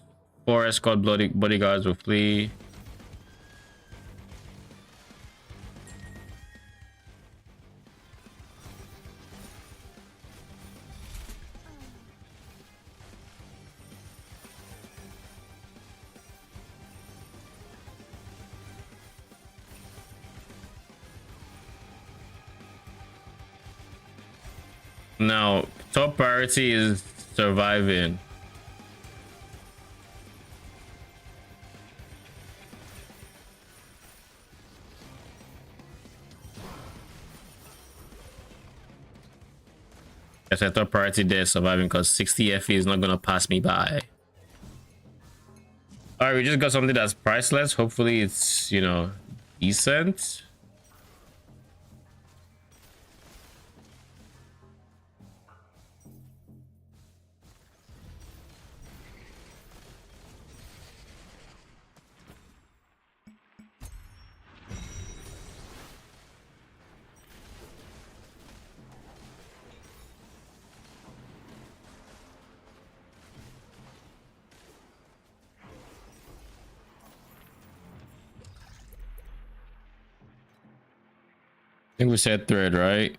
4 escort bodyguards will flee. Now, top priority is surviving. Yes, I top priority there is surviving because 60 FE is not gonna pass me by. All right, we just got something that's priceless. Hopefully, it's, you know, decent. I think we said thread, right?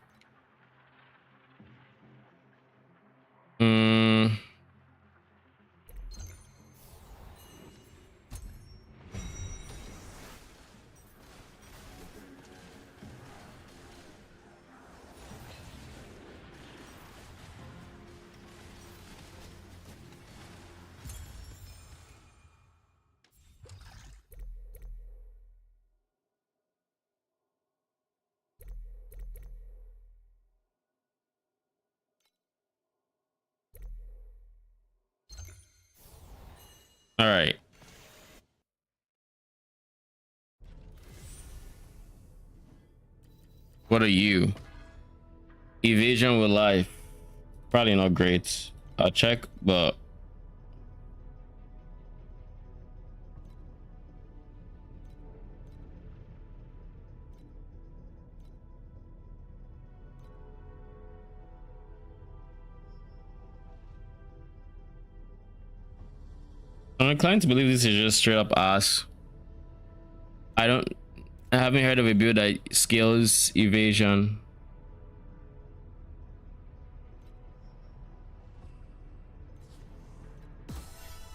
All right. What are you? Evasion with life. Probably not great. I'll check, but I'm inclined to believe this is just straight up ass. I haven't heard of a build that scales evasion.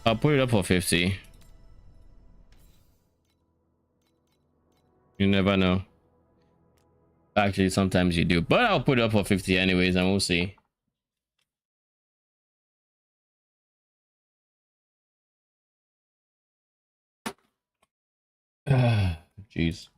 I'll put it up for 50. You never know. Actually, sometimes you do, but I'll put it up for 50 anyways, and we'll see. Jeez.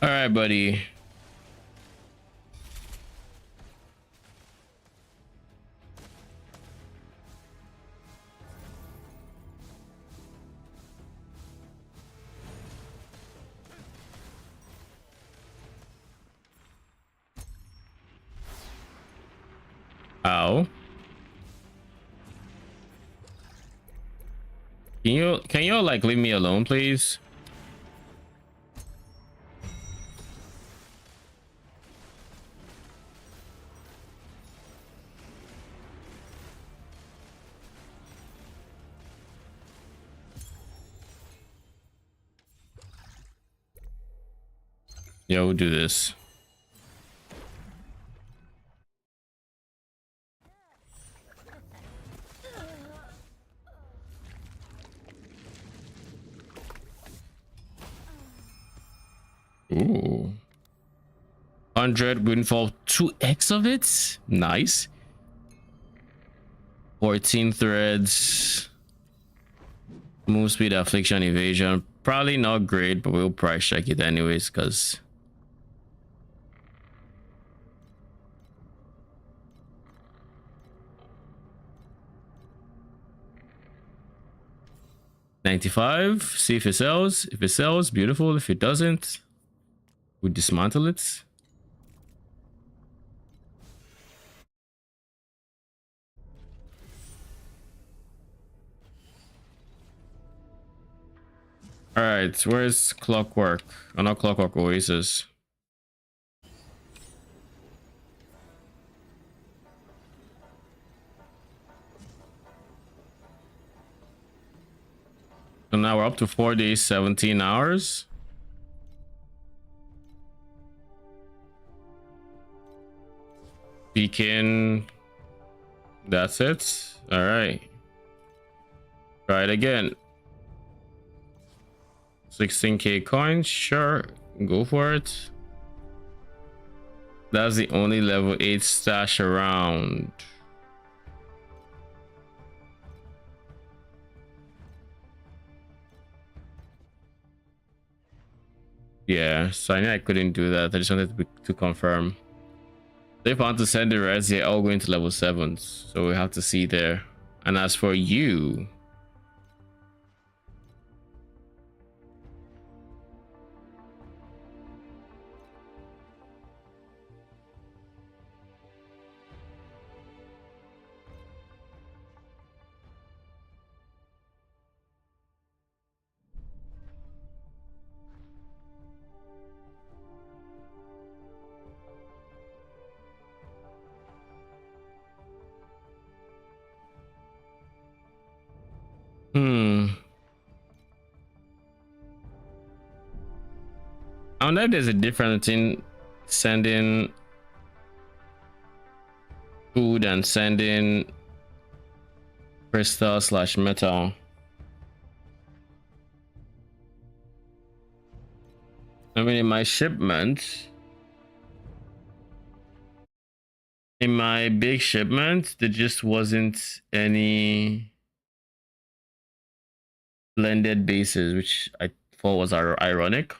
All right, buddy. Ow. Can you like leave me alone, please? Yeah, we'll do this. Ooh. 100 windfall, 2x of it. Nice. 14 threads. Move speed, affliction, evasion. Probably not great, but we'll price check it anyways, because 95. See if it sells. If it sells, beautiful. If it doesn't, we dismantle it. All right, where's Clockwork? Oh, not Clockwork, Oasis. So now we're up to 4 days, 17 hours. Beacon. That's it. All right. Try it again. 16k coins. Sure. Go for it. That's the only level 8 stash around. Yeah, so I knew I couldn't do that. I just wanted to confirm. If I want to send the rest, they're all going to level 7s. So we have to see there. And as for you, I wonder if there's a difference in sending food and sending crystal slash metal. I mean, in my shipment, in my big shipment, there just wasn't any blended bases, which I thought was ironic.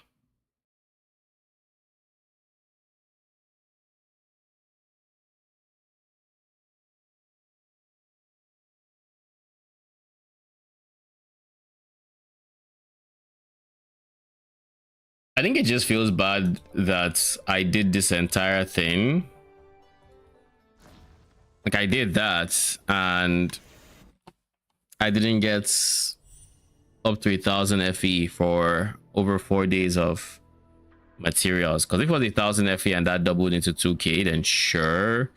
I think it just feels bad that I did this entire thing. Like I did that and I didn't get up to 1,000 FE for over 4 days of materials. Because if it was 1,000 FE and that doubled into 2k, then sure,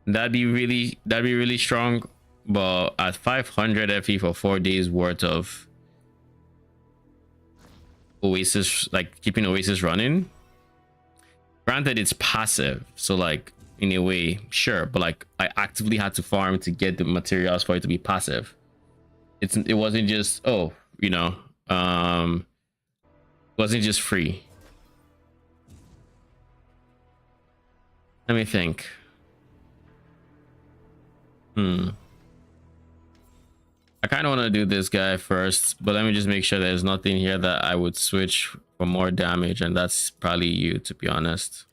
that'd be really strong. But at 500 FE for 4 days worth of Oasis, like keeping Oasis running, granted it's passive, so like in a way sure, but like I actively had to farm to get the materials for it to be passive. It wasn't just, oh, you know, it wasn't just free. Let me think. I kind of want to do this guy first, but let me just make sure there's nothing here that I would switch for more damage, and that's probably you, to be honest.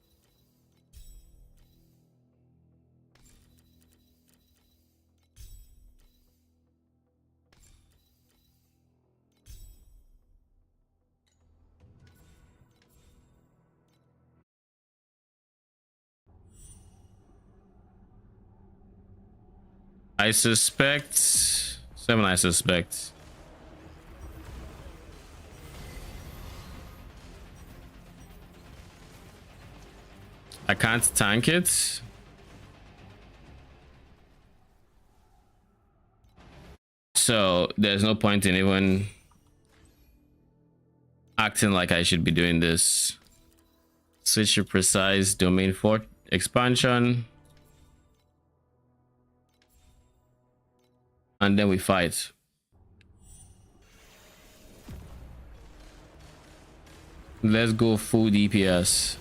I suspect 7. I suspect. I can't tank it. So there's no point in even acting like I should be doing this. Switch to precise domain 4 expansion. And then we fight. Let's go full DPS.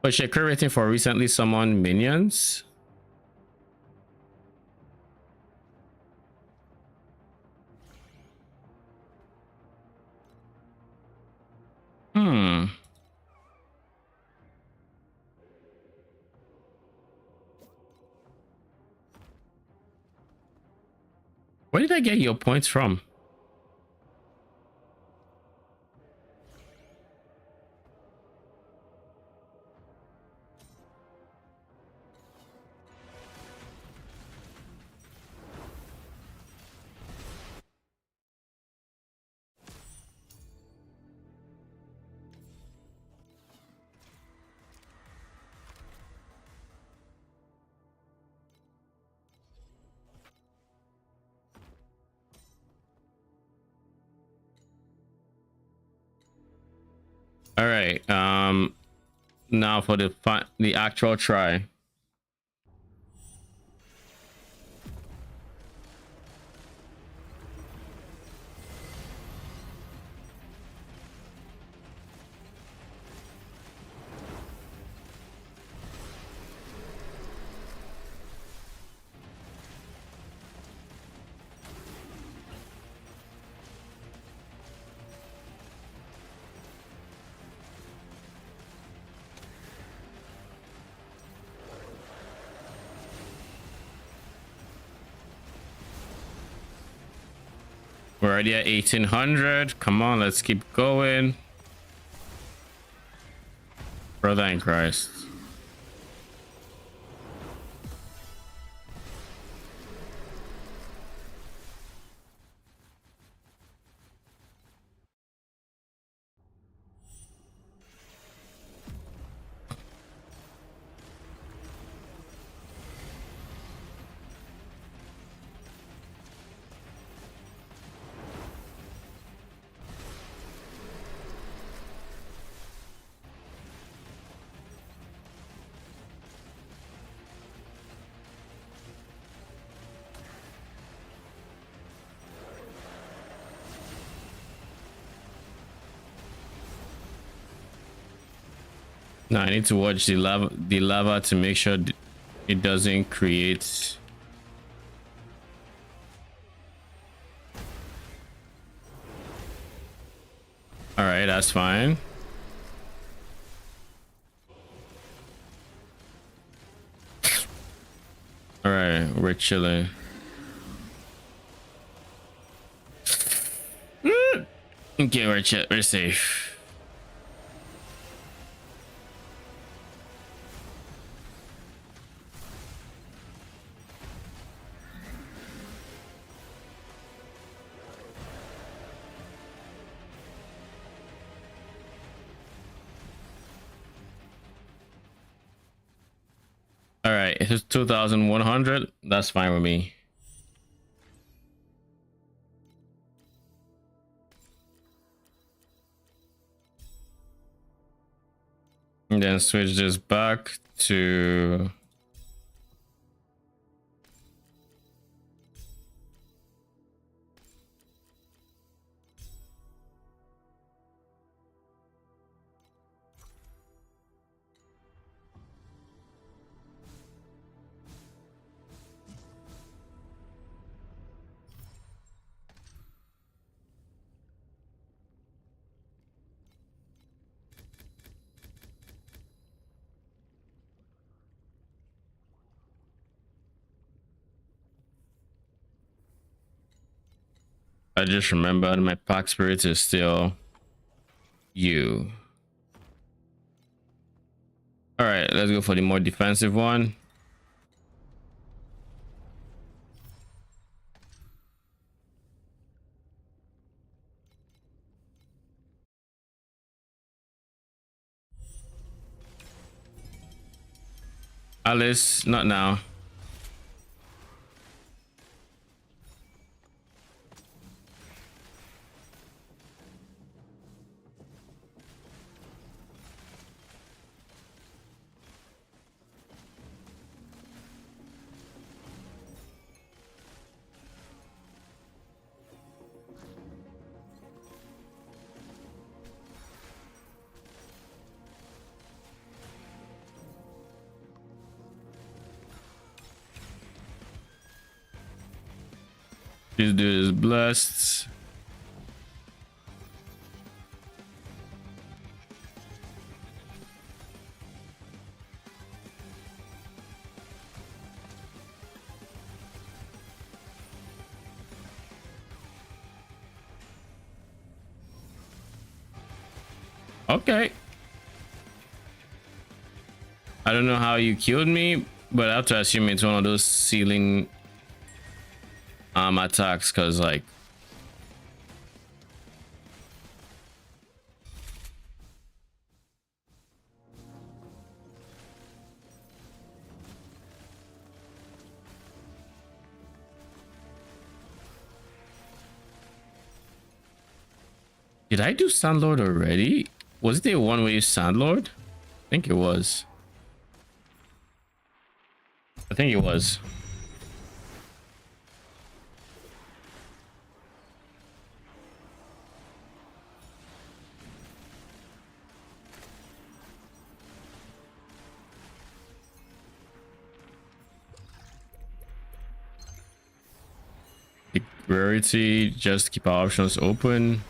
But check rating for recently summoned minions. Where did I get your points from? All right. Now for the actual try. We're already at 1800. Come on, let's keep going. Brother in Christ. Now I need to watch the lava to make sure it doesn't create. All right, that's fine. All right, we're chilling. Okay, we're safe. All right, it's 2100. That's fine with me. And then switch this back to I just remembered my pack spirit is still you. All right, let's go for the more defensive one. Alice, not now. This dude is blessed. Okay. I don't know how you killed me, but I have to assume it's one of those ceiling attacks, because like did I do Sandlord already? Was there one where you Sandlord? I think it was. I think it was. Rarity, just keep our options open.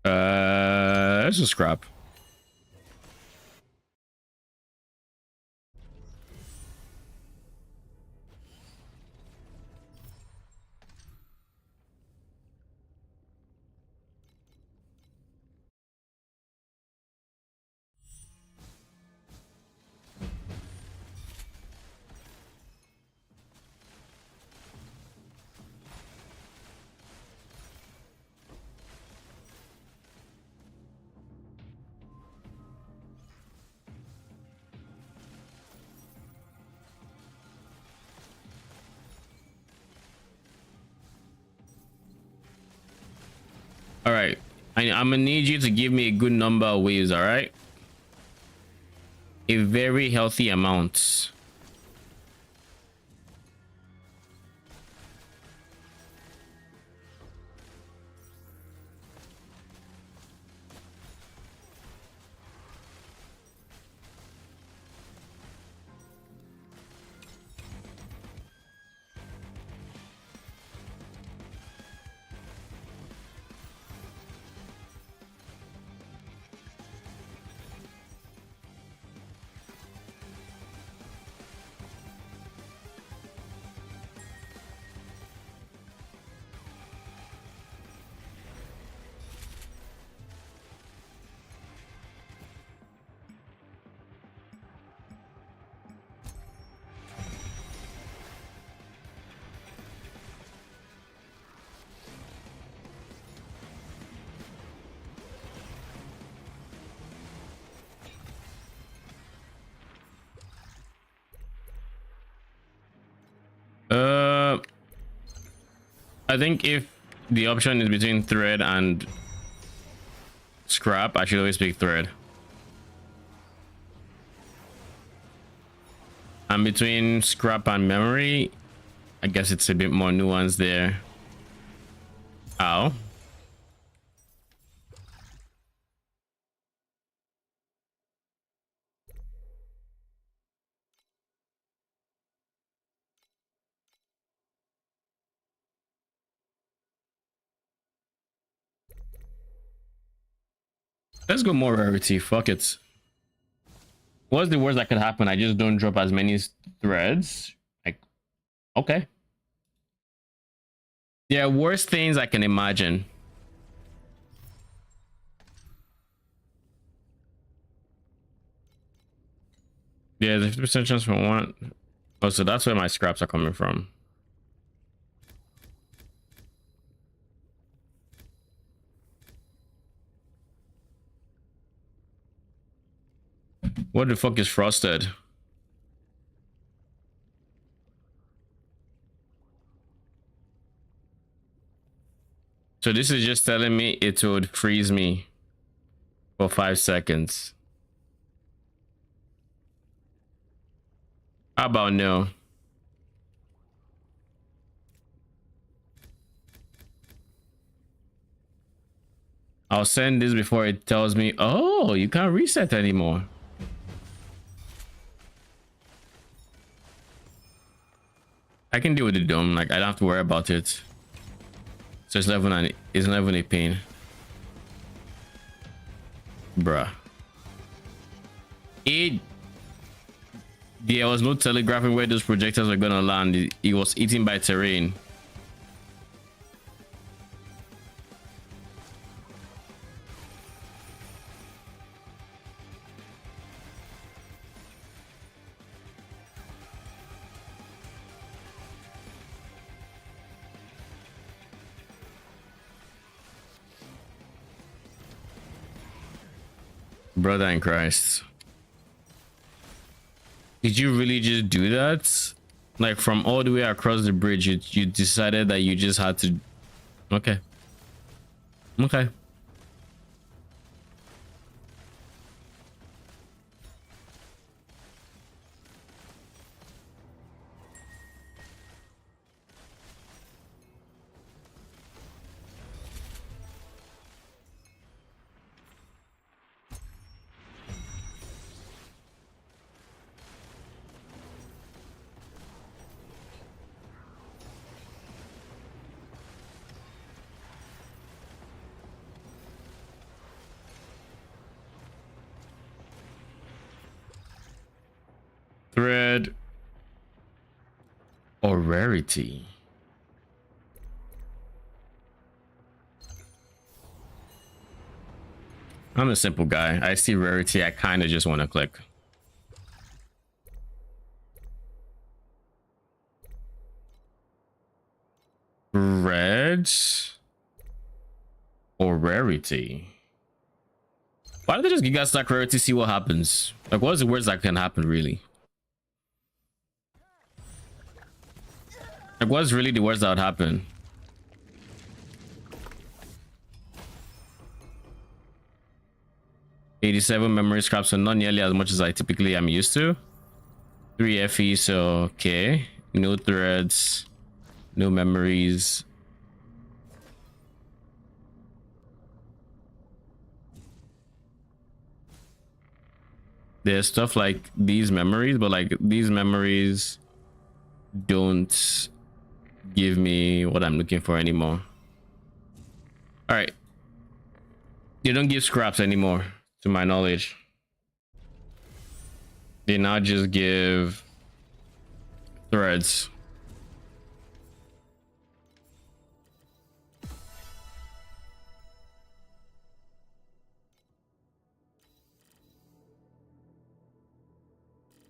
Let's just scrap. All right, I'm gonna need you to give me a good number of waves. All right, a very healthy amount. I think if the option is between thread and scrap, I should always pick thread. And between scrap and memory, I guess it's a bit more nuanced there. Ow. Let's go more rarity. Fuck it. What's the worst that could happen? I just don't drop as many threads. Like, okay. Yeah, worst things I can imagine. Yeah, there's 50% chance for one. Oh, so that's where my scraps are coming from. What the fuck is frosted? So this is just telling me it would freeze me for 5 seconds. How about no? I'll send this before it tells me, oh, you can't reset anymore. I can deal with the dome. Like, I don't have to worry about it. So it's never a pain. Bruh. There was no telegraphing where those projectors were gonna land. It was eaten by terrain. Brother in Christ. Did you really just do that? Like from all the way across the bridge, you decided that you just had to... Okay. Okay. Thread or rarity. I'm a simple guy. I see rarity, I kind of just want to click. Red or rarity. Why don't they just giga stack rarity, see what happens? Like, what's the worst that can happen, really? Like, what's really the worst that would happen? $87 memory scraps, so not nearly as much as I typically am used to. 3 FE, so okay. No threads, no memories. There's stuff like these memories, but like these memories don't give me what I'm looking for anymore. All right. They don't give scraps anymore, to my knowledge. They now just give threads.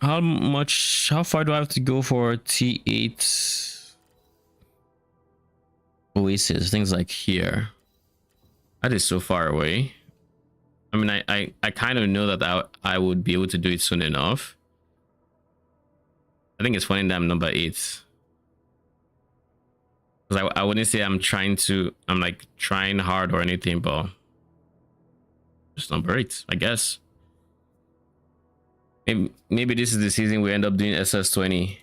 How far do I have to go for T8 Oasis? Things like here. That is so far away. I mean, I kind of know that I would be able to do it soon enough. I think it's funny that I'm number 8. Because I wouldn't say I'm like trying hard or anything, but just number 8, I guess. Maybe this is the season we end up doing SS20.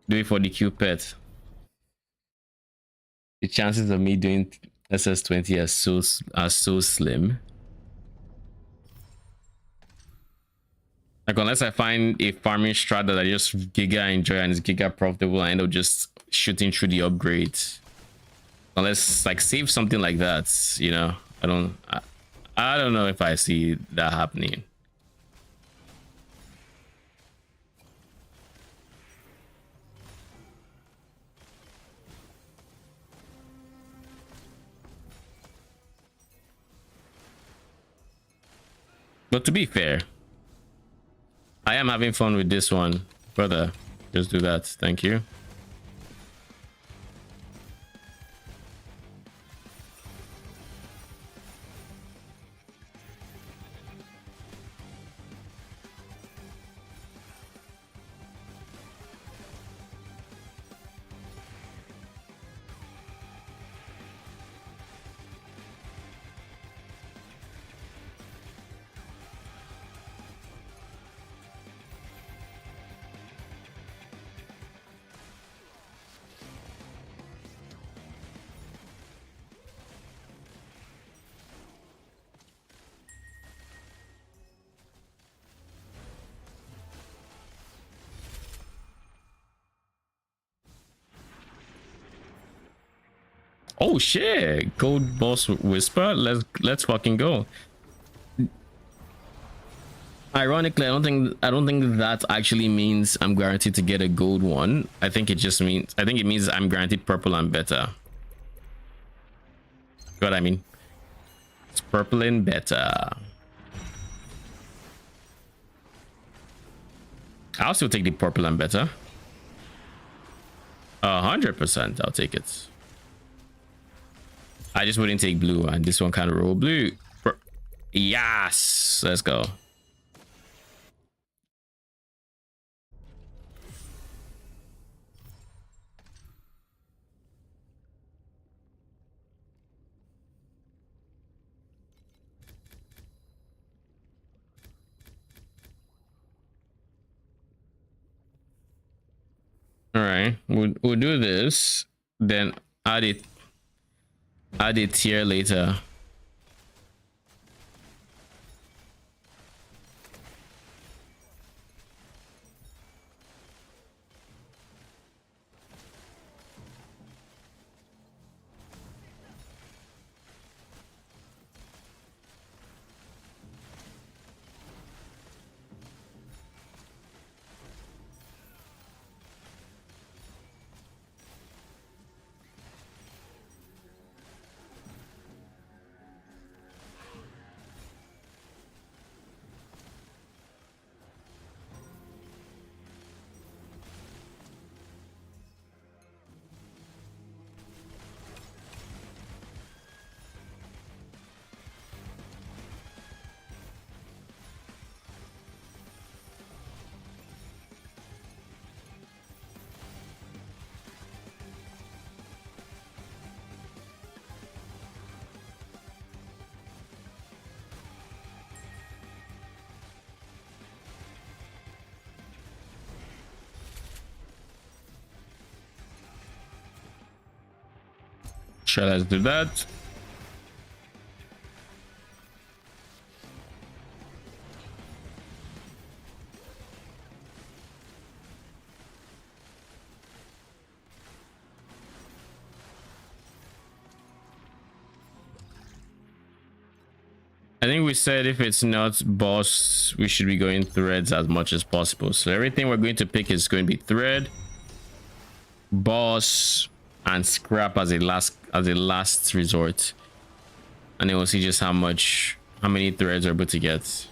Do it for the Q pet. The chances of me doing SS20 are so slim. Like, unless I find a farming strat that I just giga enjoy and is giga profitable, I end up just shooting through the upgrades. Unless like save something like that, you know. I don't know if I see that happening. But to be fair, I am having fun with this one, brother. Just do that. Thank you. Oh shit, gold boss whisper. Let's fucking go. Ironically, I don't think that actually means I'm guaranteed to get a gold one. I think it means I'm guaranteed purple and better. What I mean? It's purple and better. I'll still take the purple and better. 100%, I'll take it. I just wouldn't take blue, and this one kind of roll blue. Yes, let's go. All right, we'll do this, then add it here later. Sure, let's do that. I think we said if it's not boss, we should be going threads as much as possible. So everything we're going to pick is going to be thread, boss, and scrap as a last resort. And then we'll see just how many threads we're able to get.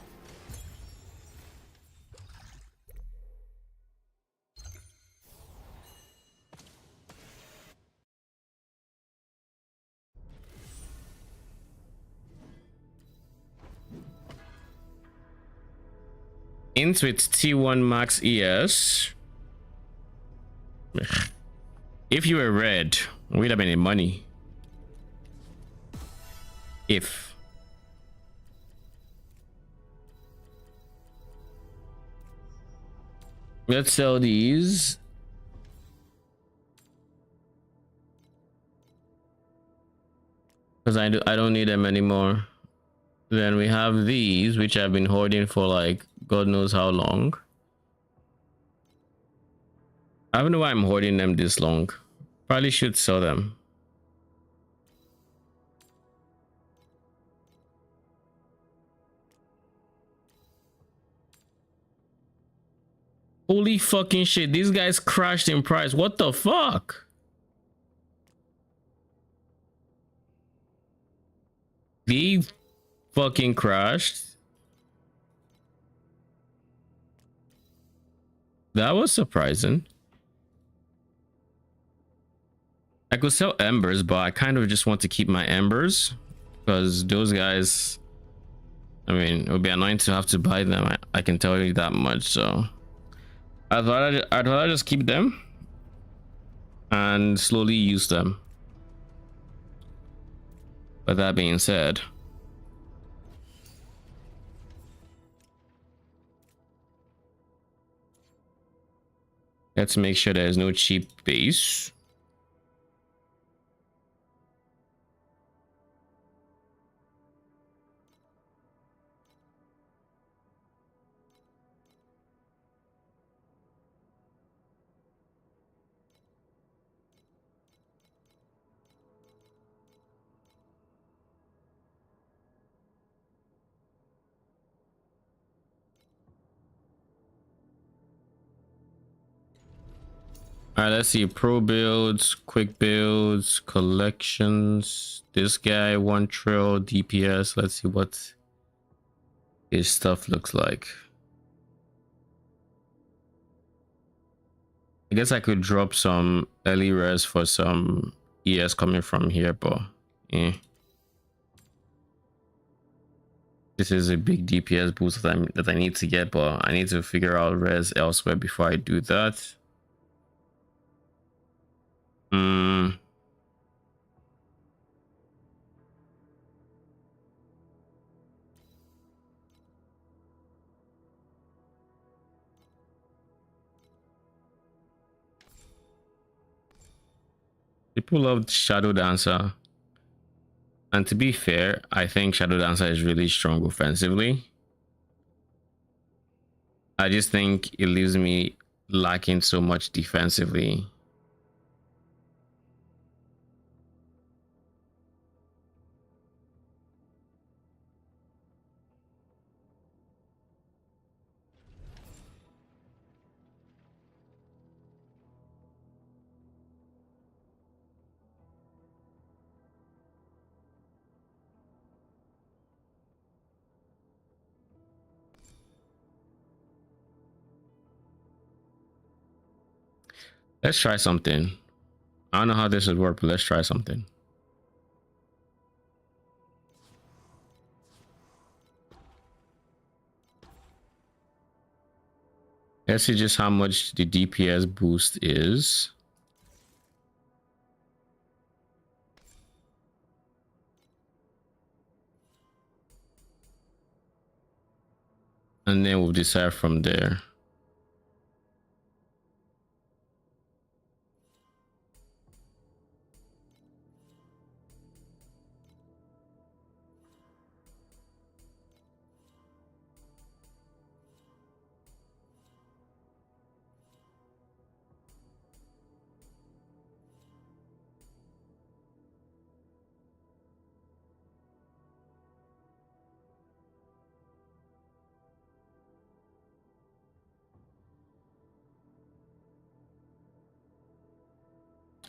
Int with T1 max ES. If you were red, we'd have any money. If. Let's sell these. Because I don't need them anymore. Then we have these, which I've been hoarding for like God knows how long. I don't know why I'm hoarding them this long. Probably should sell them. Holy fucking shit, these guys crashed in price. What the fuck? They fucking crashed. That was surprising. I could sell embers, but I kind of just want to keep my embers because those guys, I mean, it would be annoying to have to buy them. I can tell you that much. So I'd rather just keep them and slowly use them. But that being said, let's make sure there's no cheap base. All right, let's see. Pro builds, quick builds, collections. This guy, 1 trill, DPS. Let's see what his stuff looks like. I guess I could drop some early res for some ES coming from here, but yeah. This is a big DPS boost that I need to get, but I need to figure out res elsewhere before I do that. People love Shadow Dancer. And to be fair, I think Shadow Dancer is really strong offensively. I just think it leaves me lacking so much defensively. Let's try something. I don't know how this would work, but let's try something. Let's see just how much the DPS boost is. And then we'll decide from there.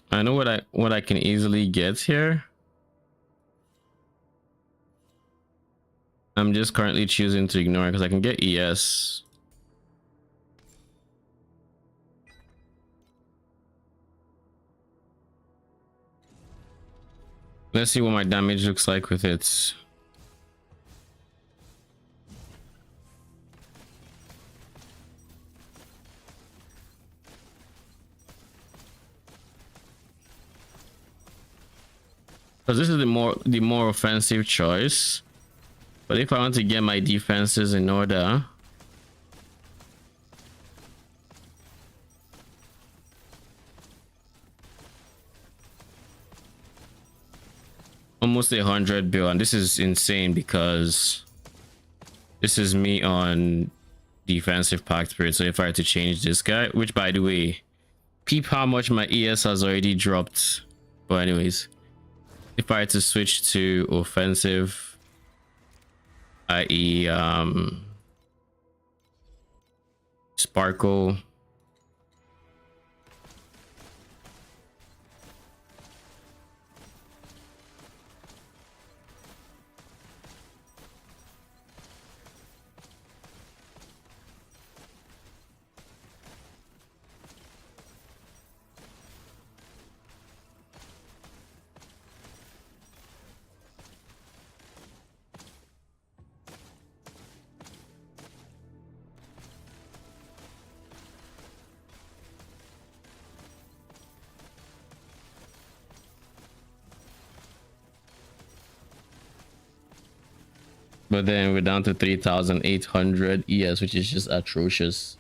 I know what I can easily get here. I'm just currently choosing to ignore it because I can get ES. Let's see what my damage looks like with it. Because this is the more offensive choice. But if I want to get my defenses in order, almost 100 bill, and this is insane because this is me on defensive pact period. So if I had to change this guy, which by the way, peep how much my ES has already dropped. But anyways, if I had to switch to offensive, i.e. Sparkle, But then we're down to 3,800 ES, which is just atrocious.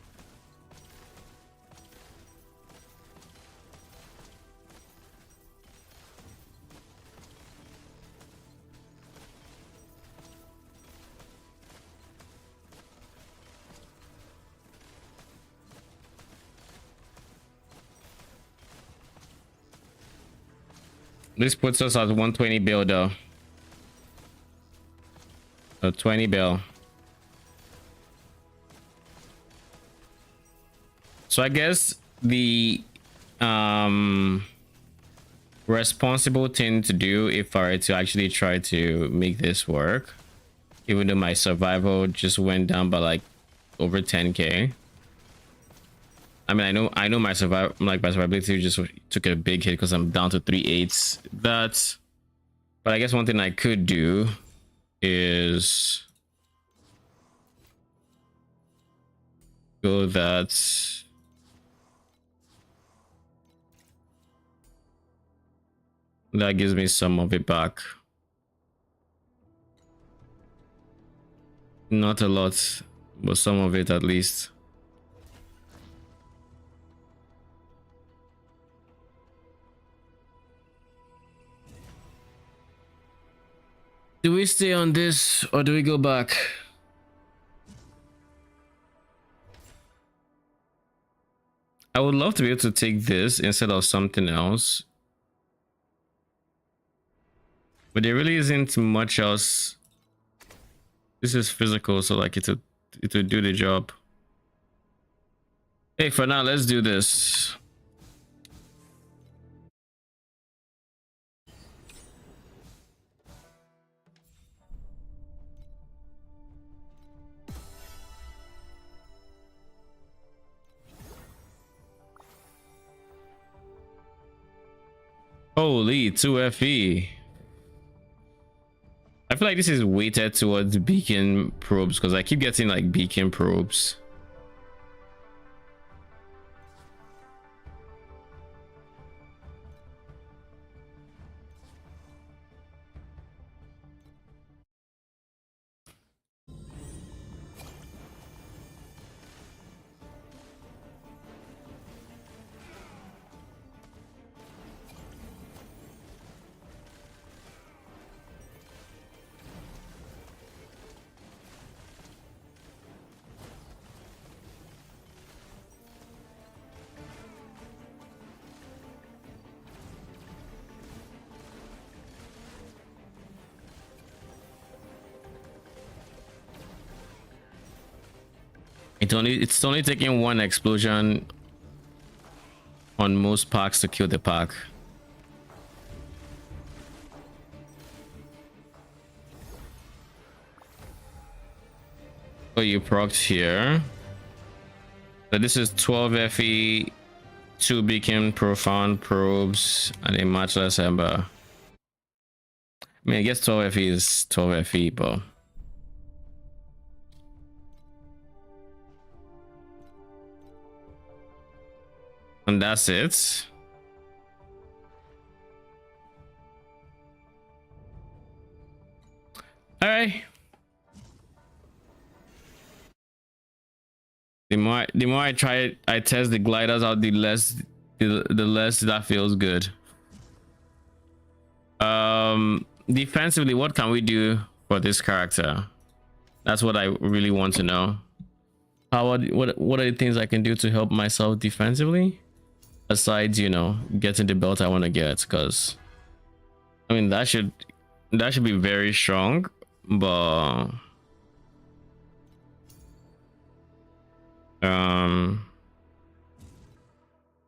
This puts us at 120 bill though. A 20 bill. So I guess the responsible thing to do if I were to actually try to make this work, even though my survival just went down by like over 10k. I mean, I know my survivability just took a big hit because I'm down to 3/8. But I guess one thing I could do is go that gives me some of it back. Not a lot, but some of it at least. Do we stay on this or do we go back? I would love to be able to take this instead of something else. But there really isn't much else. This is physical, so like it would do the job. Hey, for now, let's do this. Holy, 2 FE. I feel like this is weighted towards beacon probes because I keep getting like beacon probes. It's only taking one explosion on most packs to kill the pack. So you procced here. So this is 12 FE, 2 beacon profound probes, and a matchless ember. I mean, I guess 12 FE is 12 FE, but and that's it. All right. The more I try it, I test the gliders out, the less that feels good. Defensively, what can we do for this character? That's what I really want to know. What are the things I can do to help myself defensively? Besides, you know, getting the belt I want to get, because I mean that should be very strong, but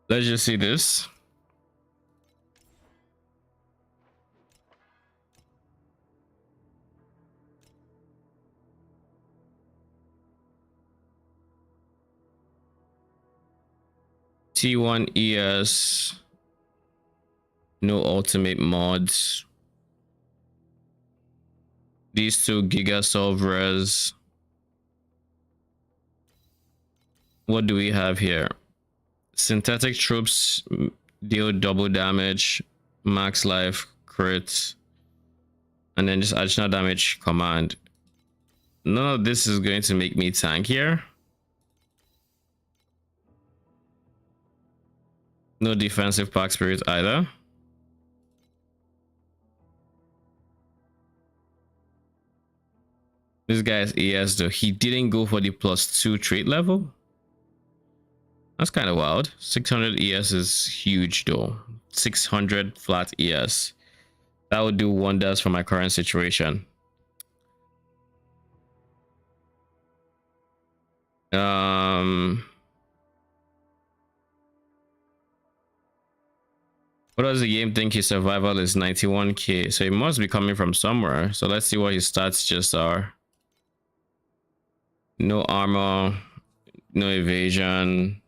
let's just see this. T1 ES, no ultimate mods. These 2 giga solvers. What do we have here? Synthetic troops deal double damage, max life, crit, and then just additional damage command. None of this is going to make me tank here. No defensive pack spirit either. This guy's ES though. He didn't go for the +2 trait level. That's kind of wild. 600 ES is huge though. 600 flat ES. That would do wonders for my current situation. What does the game think his survival is? 91k. So he must be coming from somewhere. So let's see what his stats just are. No armor, no evasion,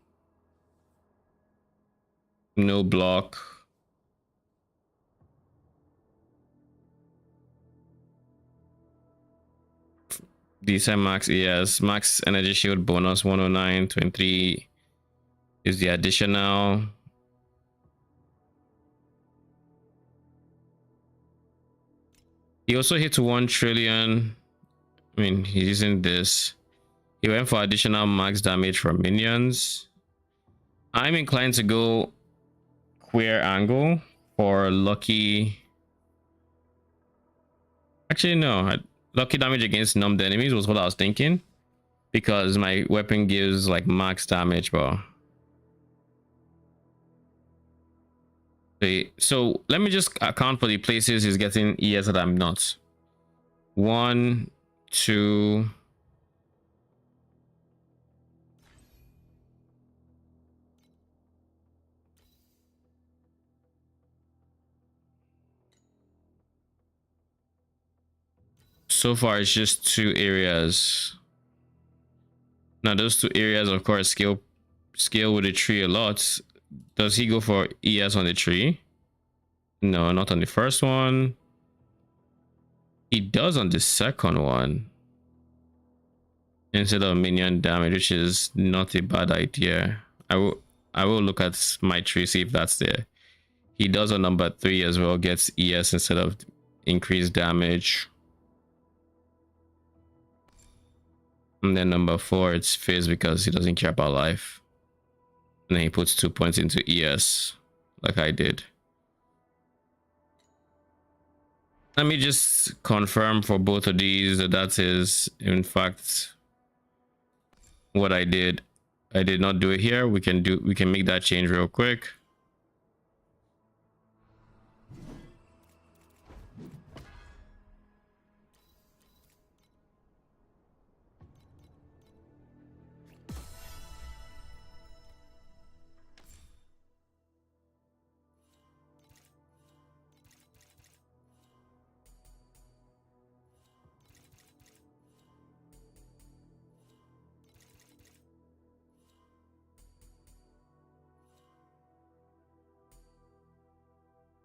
no block. Decent max ES, max energy shield bonus 109, 23 is the additional. He also hit 1 trillion. I mean, he's using this. He went for additional max damage from minions. I'm inclined to go queer angle for lucky. Actually, no. Lucky damage against numbed enemies was what I was thinking, because my weapon gives like max damage, bro. Okay, so let me just account for the places he's getting ES that I'm not. 1, 2. So far, it's just 2 areas. Now, those 2 areas, of course, scale with the tree a lot. Does he go for ES on the tree? No, not on the first one. He does on the second one. Instead of minion damage, which is not a bad idea. I will look at my tree, see if that's there. He does on number 3 as well, gets ES instead of increased damage. And then number 4, it's phase because he doesn't care about life. And then he puts 2 points into ES, like I did. Let me just confirm for both of these that is in fact what I did. I did not do it here. We can make that change real quick.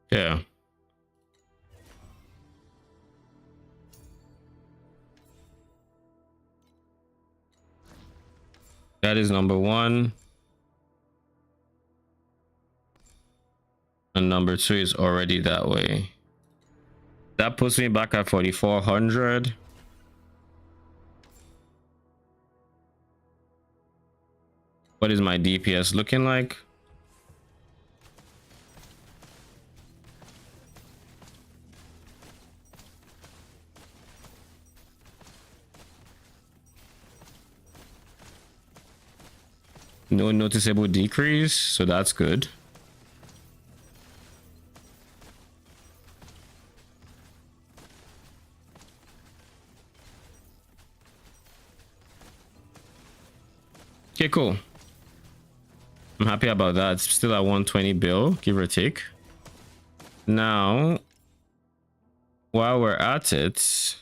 Yeah. That is number 1. And number 2 is already that way. That puts me back at 4,400. What is my DPS looking like? No noticeable decrease, so that's good. Okay, cool. I'm happy about that. It's still at 120 bill, give or take. Now, while we're at it,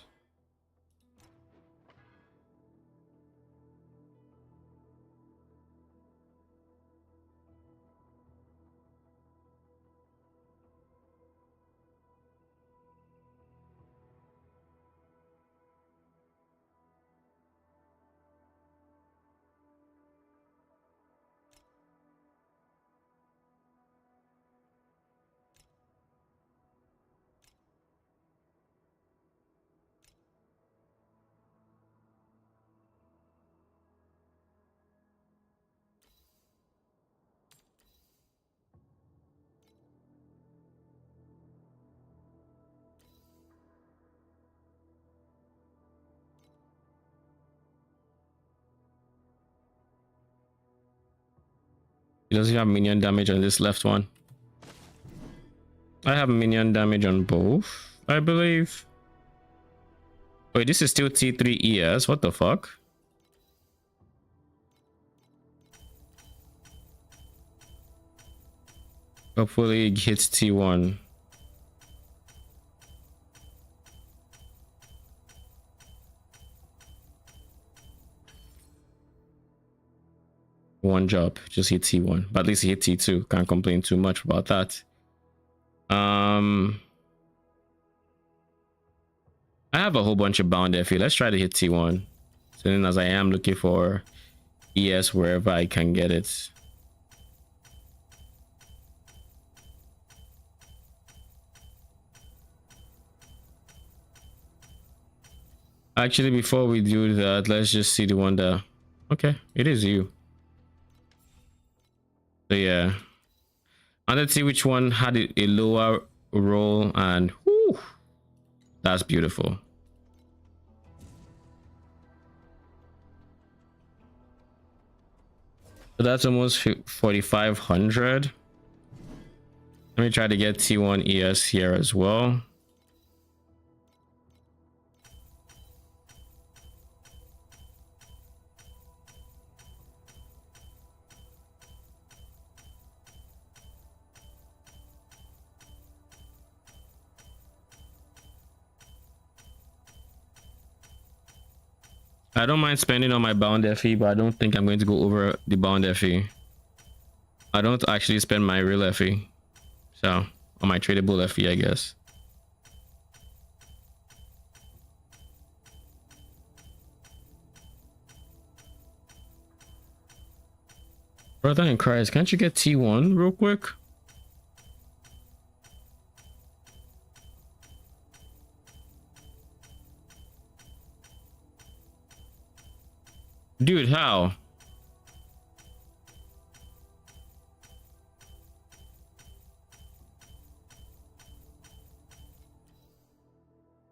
He doesn't have minion damage on this left one. I have minion damage on both, I believe. Wait, this is still T3 ES. What the fuck? Hopefully it hits T1. One job, just hit T1, but at least he hit T2. Can't complain too much about that. I have a whole bunch of bound FE. Let's try to hit T1. So then, as I am looking for ES wherever I can get it. Actually, before we do that, let's just see the one that. Okay, it is you. So yeah, let's see which one had a lower roll, and whew, that's beautiful. So that's almost 4,500. Let me try to get T1 ES here as well. I don't mind spending on my bound FE, but I don't think I'm going to go over the bound FE. I don't actually spend my real FE. So, on my tradable FE, I guess. Brother in Christ, can't you get T1 real quick? Dude, how?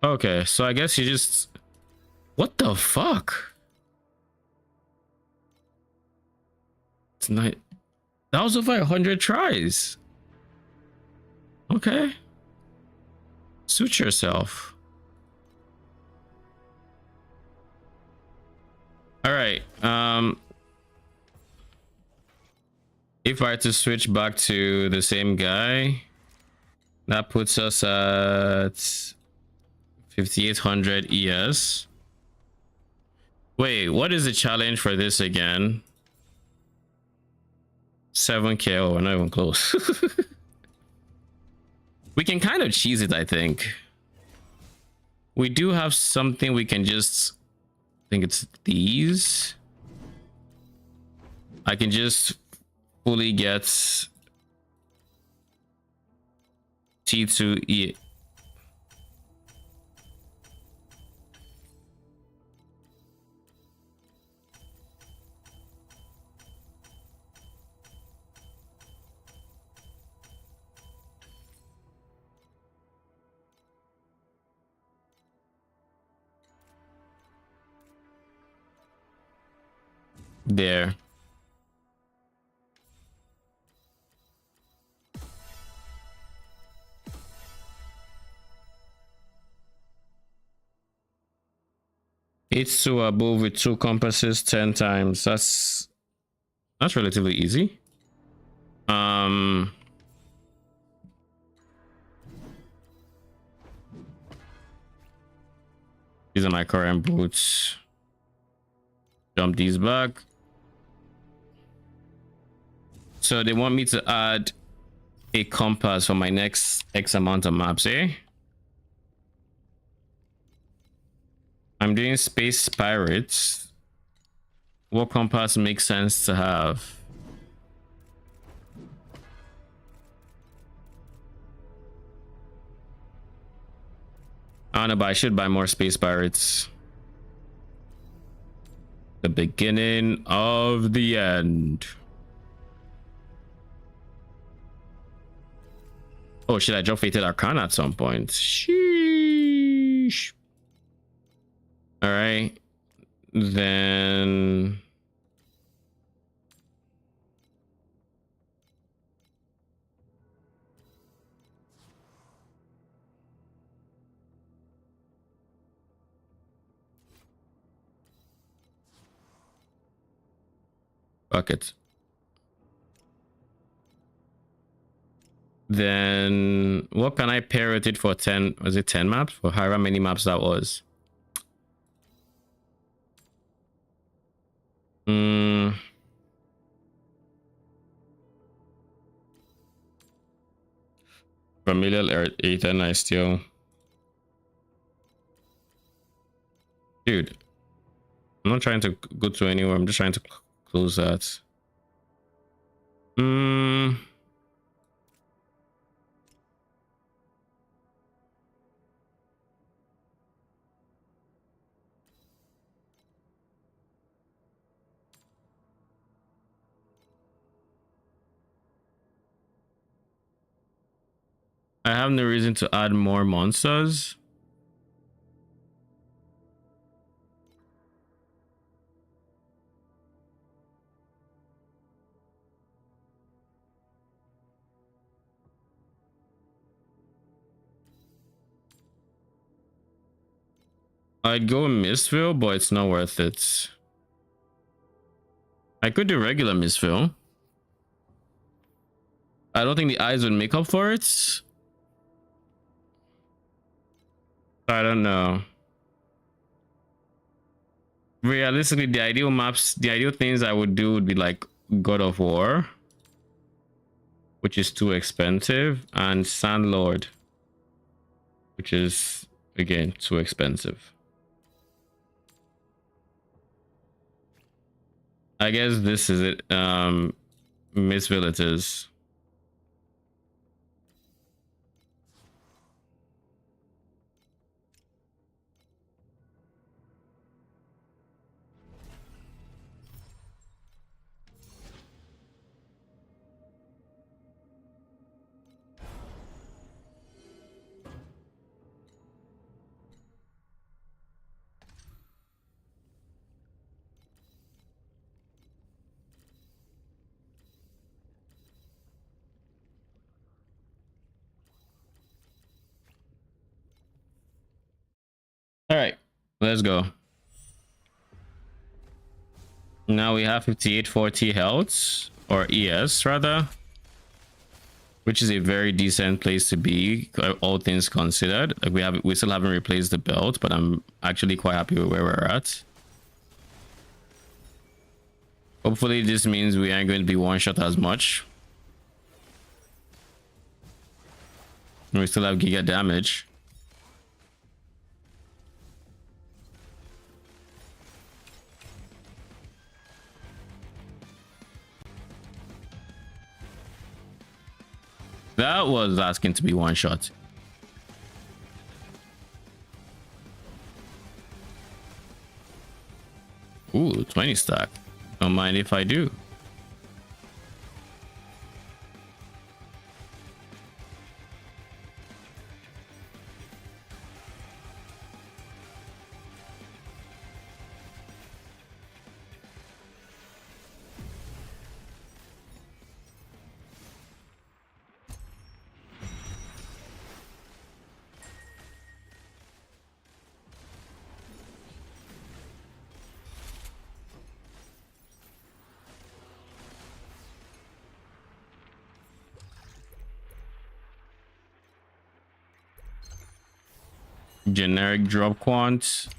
Okay, so I guess you just... What the fuck? It's not... That was over 100 tries. Okay. Suit yourself. All right. If I had to switch back to the same guy, that puts us at 5,800 ES. Wait, what is the challenge for this again? 7K. Oh, we're not even close. We can kind of cheese it, I think. We do have something we can just... I think it's these. I can just fully get T2E. There. It's to above with 2 compasses 10 times. That's relatively easy. These are my current boots. Jump these back. So they want me to add a compass for my next X amount of maps, eh? I'm doing Space Pirates. What compass makes sense to have? I don't know, but I should buy more Space Pirates. The beginning of the end. Oh, should I drop Fated Arcana at some point? Sheesh. All right. Then... Fuck it. Then what can I pair it for 10? Was it 10 maps? For however many maps that was. Familial Ethan, I still. Dude, I'm not trying to go to anywhere. I'm just trying to close that. I have no reason to add more monsters. I'd go Mistville, but it's not worth it. I could do regular Mistville. I don't think the eyes would make up for it. I don't know. Realistically, the ideal maps, the ideal things I would do would be like God of War, which is too expensive, and Sandlord, which is again too expensive. I guess this is it. Mistville it is. All right, let's go. Now we have 5840 health, or ES rather, which is a very decent place to be, all things considered. Like we still haven't replaced the belt, but I'm actually quite happy with where we're at. Hopefully this means we aren't going to be one shot as much. We still have giga damage. That was asking to be one shot. Ooh, 20 stack. Don't mind if I do. Generic drop quant.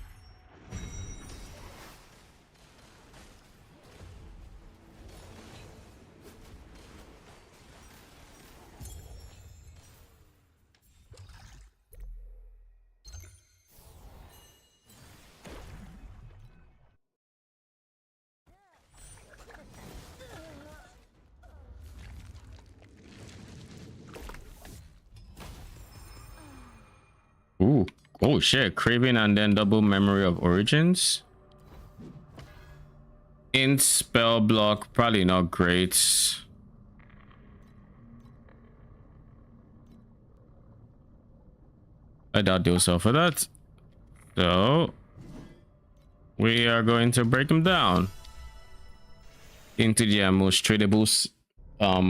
Ooh, oh shit, craving and then double memory of origins. In spell block, probably not great. I doubt they'll sell for that. So we are going to break them down into the most tradable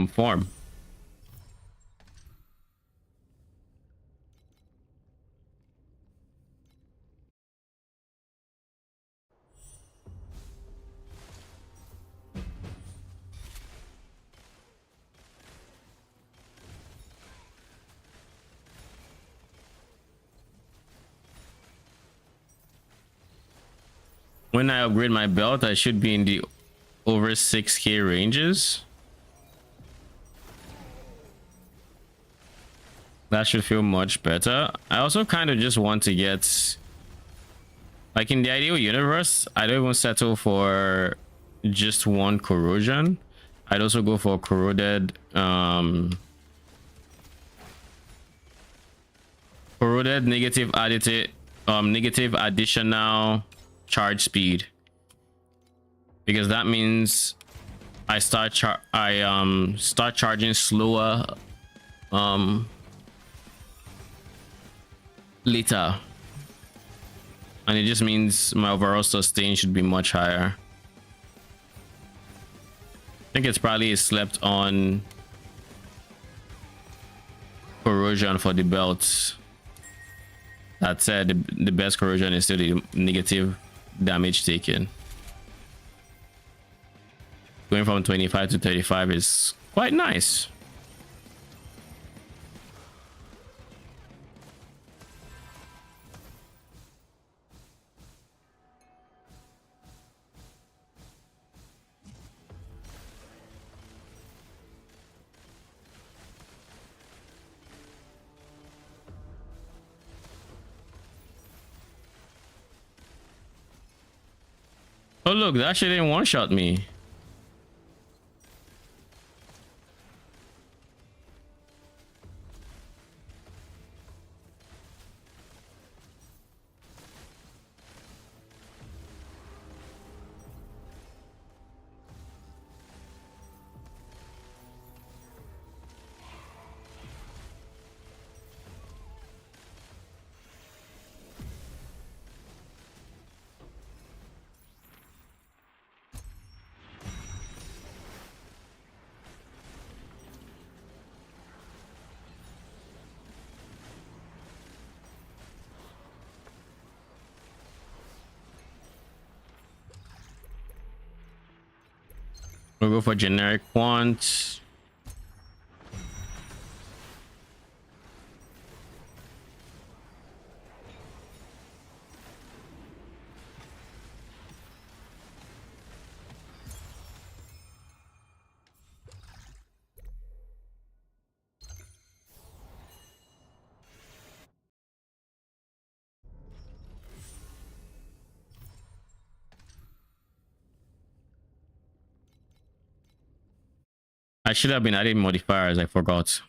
form. When I upgrade my belt, I should be in the over 6k ranges. That should feel much better. I also kind of just want to get, like, in the ideal universe, I don't even settle for just one corrosion. I'd also go for corroded negative additive negative additional charge speed, because that means I start charging slower later, and it just means my overall sustain should be much higher. I think it's probably a slept on corrosion for the belts. That said, the best corrosion is still the negative damage taken. Going from 25 to 35 is quite nice. Oh look, that shit didn't one-shot me. We'll go for generic quant. I should have been adding modifiers, I forgot.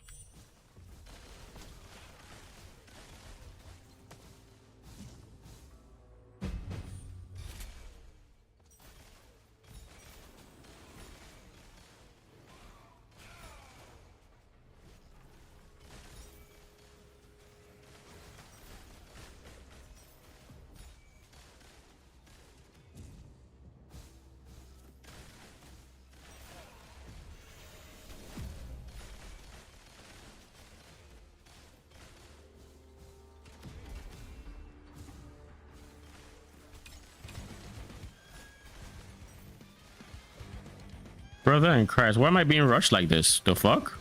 Brother in Christ, why am I being rushed like this? The fuck?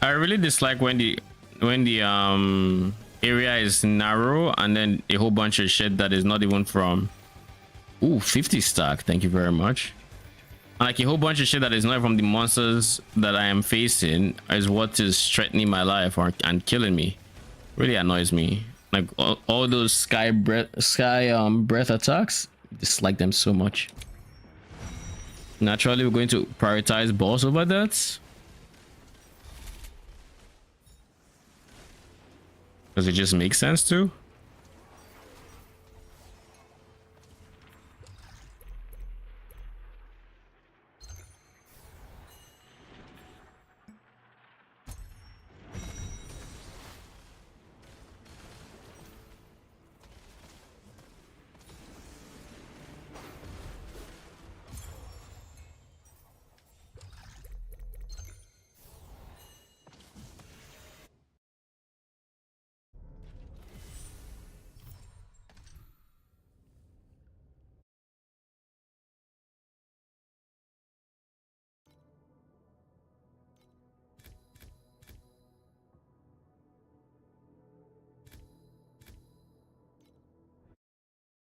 I really dislike when the area is narrow and then a whole bunch of shit that is not even from. Ooh, 50 stack, thank you very much. And like a whole bunch of shit that is not from the monsters that I am facing is what is threatening my life and killing me. Really annoys me. Like all those sky breath attacks, dislike them so much. Naturally, we're going to prioritize boss over that, because it just makes sense to.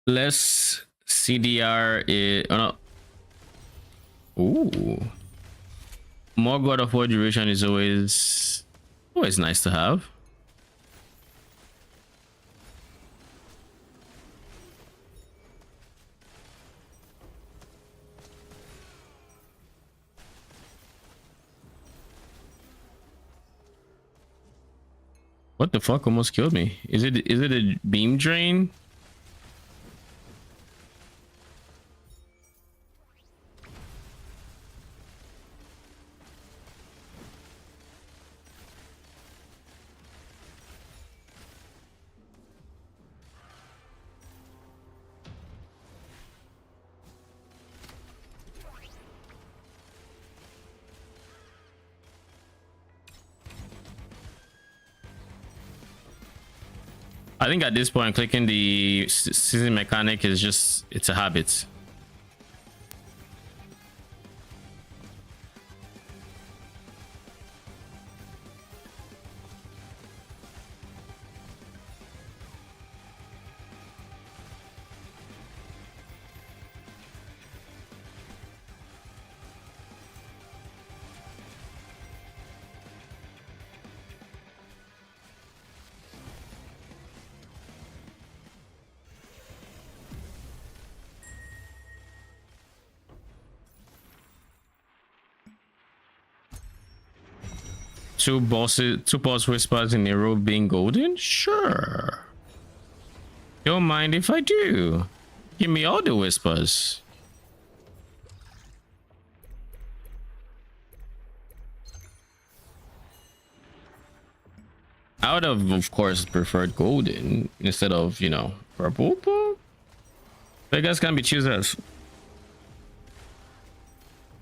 Less CDR is oh no. Ooh. More God of War duration is always nice to have. What the fuck almost killed me? Is it a beam drain? I think at this point, clicking the season mechanic is just, it's a habit. Two boss whispers in a row being golden? Sure. Don't mind if I do. Give me all the whispers. I would have, of course, preferred golden instead of, you know, purple. But I guess can be choosers.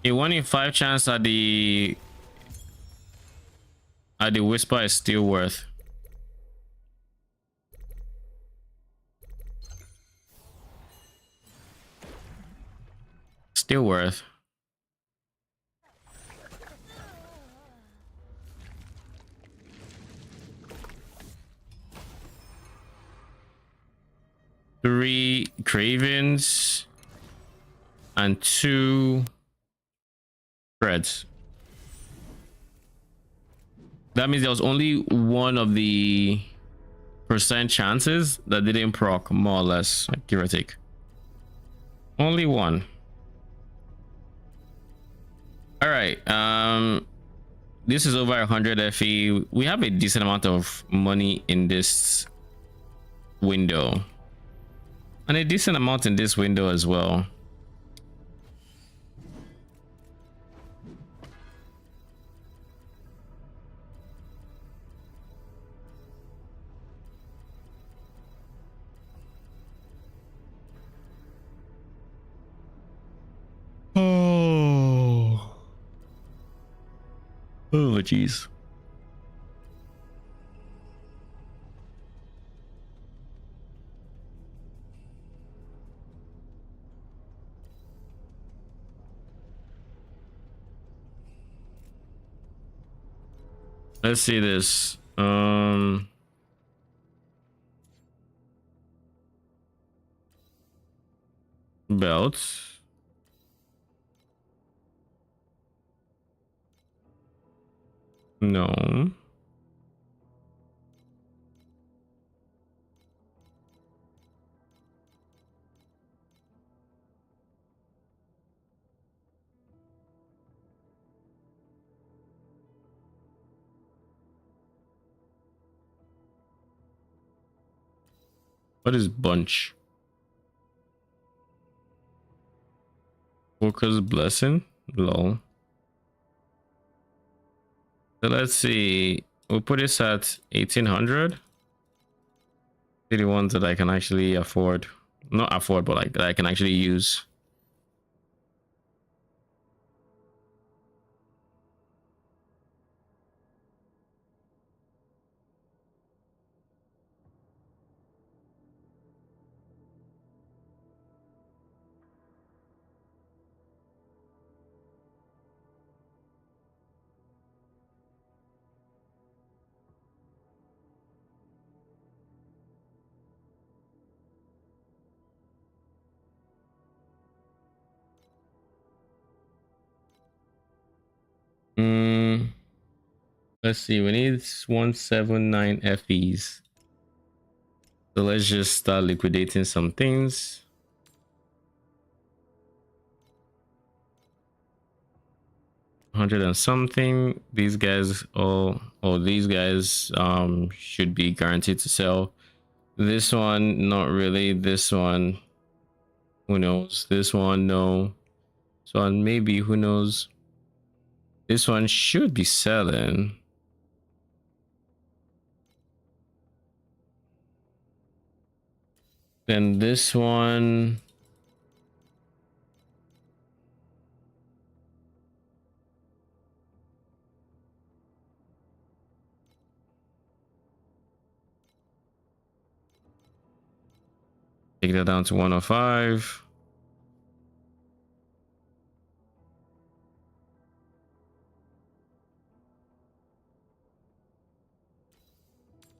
A 1 in 5 chance at the whisper is still worth. Still worth. Three cravens and 2 threads. That means there was only one of the percent chances that didn't proc, more or less, like, give or take. Only one. All right. This is over 100 FE. We have a decent amount of money in this window, and a decent amount in this window as well. Oh, jeez. Let's see this. Belts. No. What is bunch? Walker's blessing? Lol. So let's see. We'll put this at 1800. The ones that I can actually afford. Not afford, but like that I can actually use. Let's see, we need 179 FEs. So let's just start liquidating some things. Hundred and something. These guys these guys should be guaranteed to sell. This one, not really. This one, who knows? This one, no. This one, maybe, who knows? This one should be selling. Then this one, take that down to 105.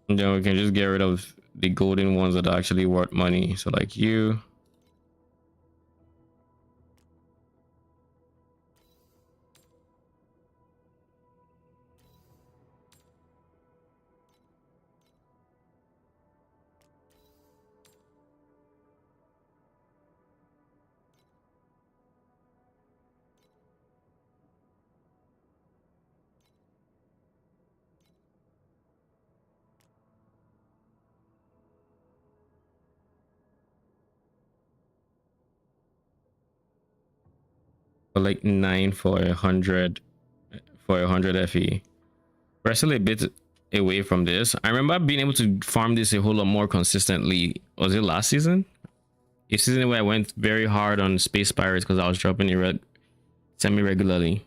And then we can just get rid of the golden ones that are actually worth money. So like you. Like 9 for 100 FE. We're still a bit away from this. I remember being able to farm this a whole lot more consistently. Was it last season? A season where I went very hard on Space Pirates because I was dropping it semi-regularly.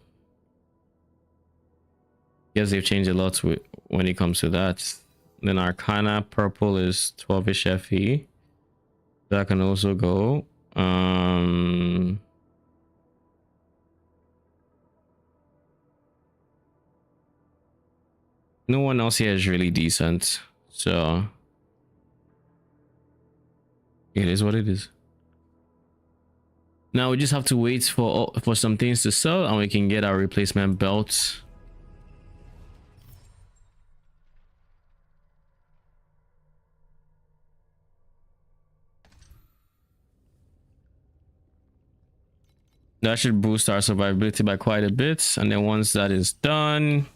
Yes, they've changed a lot when it comes to that. Then Arcana purple is 12ish FE. That can also go. No one else here is really decent, so it is what it is. Now we just have to wait for some things to sell and we can get our replacement belt. That should boost our survivability by quite a bit, and then once that is done,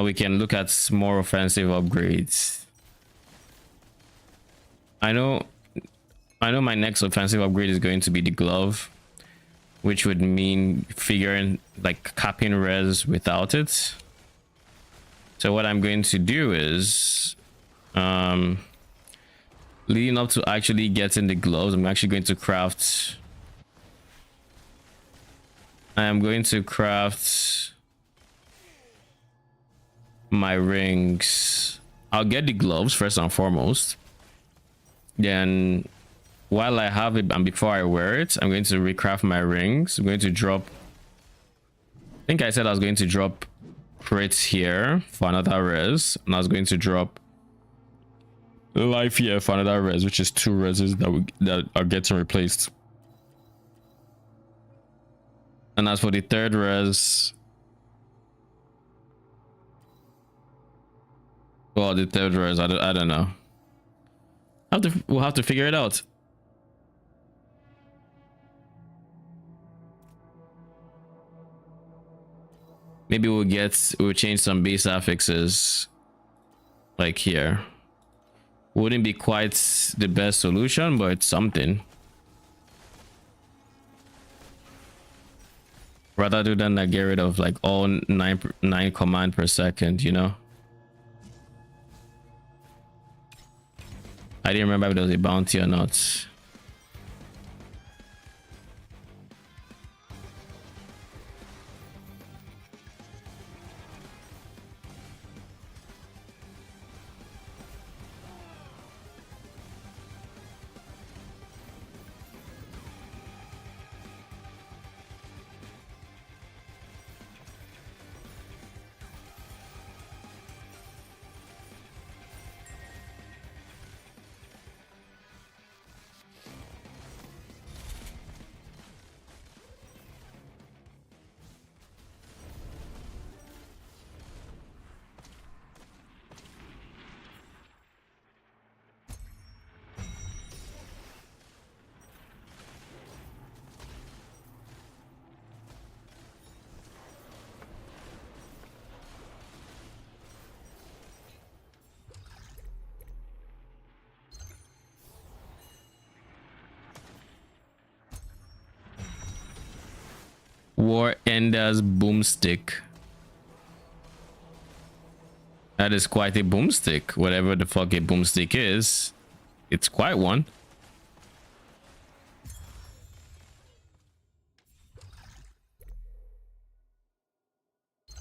we can look at more offensive upgrades. I know my next offensive upgrade is going to be the glove, which would mean figuring like capping res without it. So what I'm going to do is leading up to actually getting the gloves, I'm actually going to craft my rings. I'll get the gloves first and foremost. Then while I have it and before I wear it, I'm going to recraft my rings. I'm going to drop, I think I said I was going to drop crits here for another res, and I was going to drop life here for another res, which is 2 reses that are getting replaced. And as for the third res, well, the third res, I don't know. We'll have to figure it out. Maybe we'll change some base affixes like here. Wouldn't be quite the best solution, but it's something. Rather do than get rid of like all 9 command per second, you know. I didn't remember if there was a bounty or not. War Ender's boomstick. That is quite a boomstick. Whatever the fuck a boomstick is, it's quite one.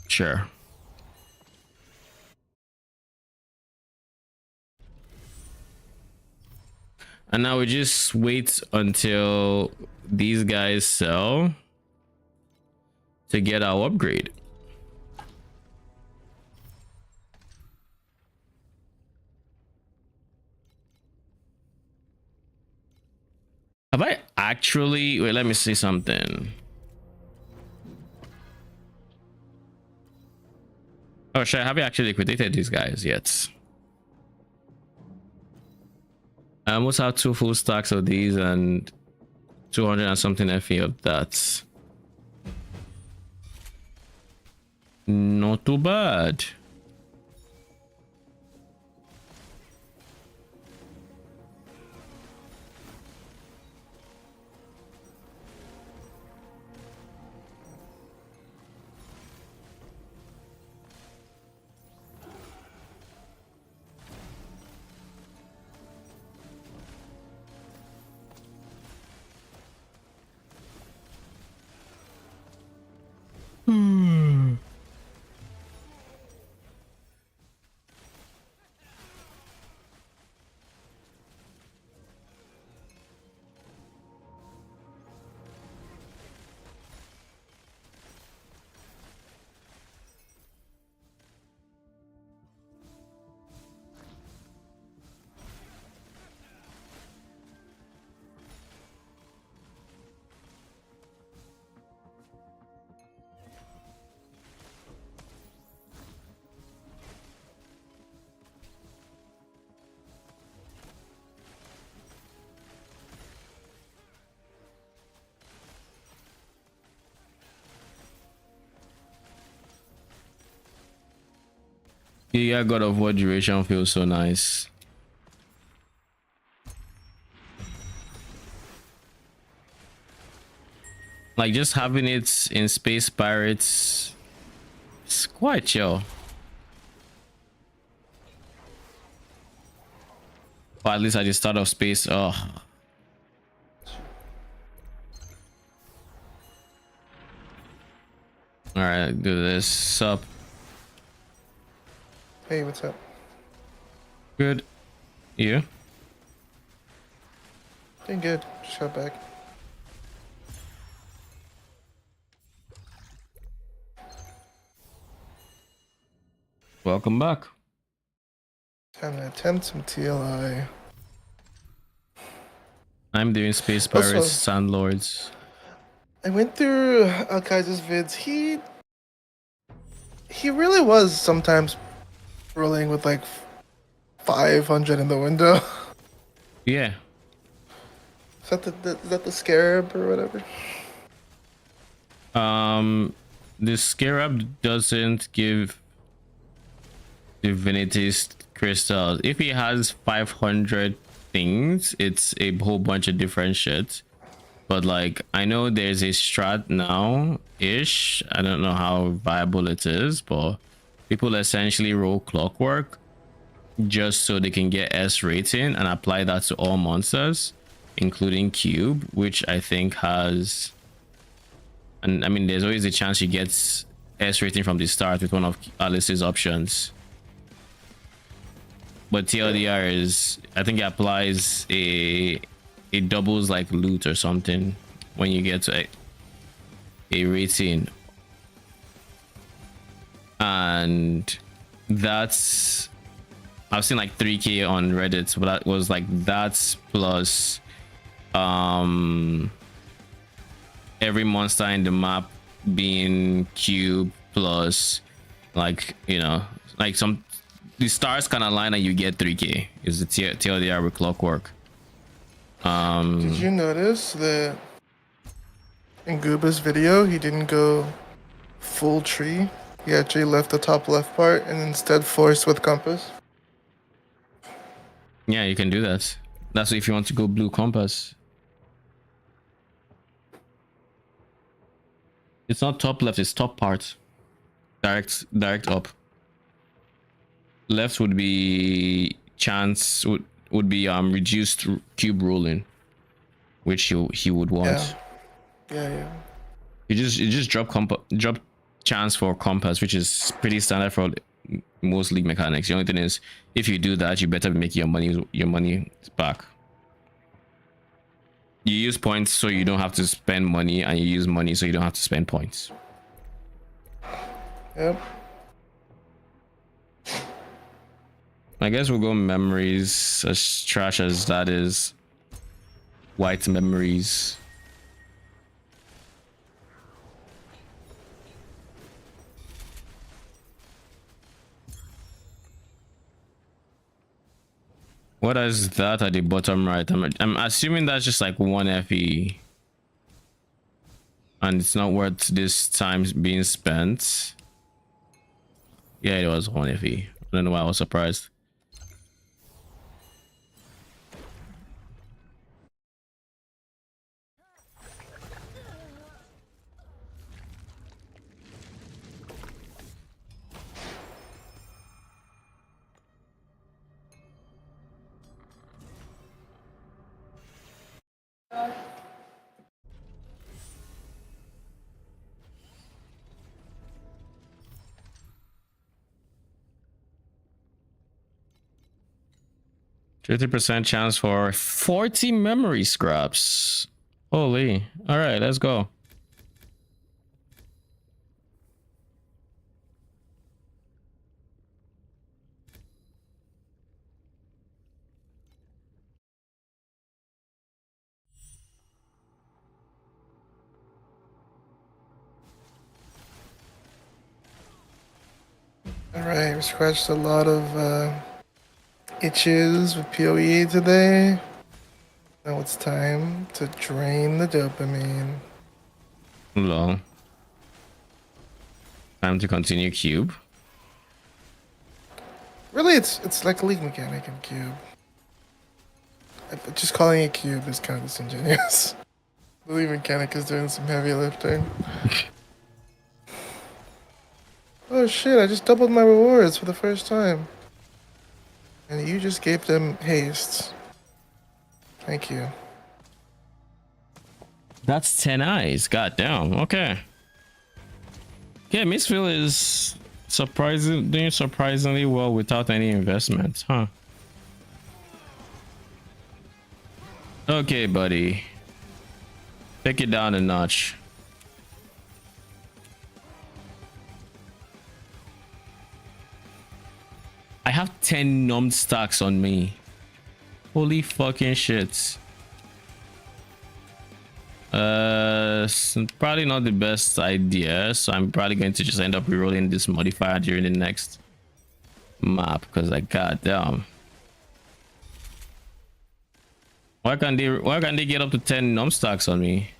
Sure. And now we just wait until these guys sell to get our upgrade. Have I actually... Wait, let me see something. Oh shit, have you actually liquidated these guys yet? I almost have 2 full stacks of these and 200 and something FE of that. Not too bad. Yeah, God of War duration feels so nice. Like just having it in Space Pirates, it's quite chill. Or at least at the start of Space. Oh. All right, do this. Sup? Hey, what's up? Good. You? Doing good. Just got back. Welcome back. Time to attempt some TLI. I'm doing Space Pirates, Sandlords. I went through Al-Kaiser's vids. He really was sometimes rolling with like 500 in the window. Yeah. Is that the scarab or whatever? The scarab doesn't give divinities crystals. If he has 500 things, it's a whole bunch of different shit. But like, I know there's a strat now ish. I don't know how viable it is, but people essentially roll clockwork just so they can get S rating and apply that to all monsters, including cube, which I think has... And I mean, there's always a chance you get S rating from the start with one of Alice's options. But TLDR is, I think it applies it doubles like loot or something when you get to a rating. And that's... I've seen like 3k on Reddit, but that was like that's plus every monster in the map being cube plus, like, you know, like some the stars kind of line and you get 3k is the TLDR with clockwork. Did you notice that in Gooba's video he didn't go full tree? He actually left the top left part and instead forced with compass. Yeah, you can do that. That's if you want to go blue compass. It's not top left, it's top part. Direct up. Left would be chance would be reduced cube ruling, which he would want. Yeah. You just drop chance for compass, which is pretty standard for most league mechanics. The only thing is, if you do that, you better be making your money back. You use points so you don't have to spend money, and you use money so you don't have to spend points. Yep. I guess we'll go memories. As trash as that is, white memories. What is that at the bottom right? I'm assuming that's just like 1 FE. And it's not worth this time being spent. Yeah, it was 1 FE. I don't know why I was surprised. %50 chance for 40 memory scraps. Holy. All right, let's go. Alright, we scratched a lot of itches with PoE today. Now it's time to drain the dopamine. Long. Time to continue cube. Really, it's like a league mechanic in cube. Just calling it cube is kind of disingenuous. The league mechanic is doing some heavy lifting. Oh shit, I just doubled my rewards for the first time. And you just gave them haste. Thank you. That's 10 eyes. God damn. Okay. Yeah, Mistville is doing surprisingly well without any investments, huh? Okay, buddy. Take it down a notch. I have 10 numbed stacks on me. Holy fucking shit. Probably not the best idea, so I'm probably going to just end up rerolling this modifier during the next map, because like goddamn. Why can't they get up to 10 num stacks on me?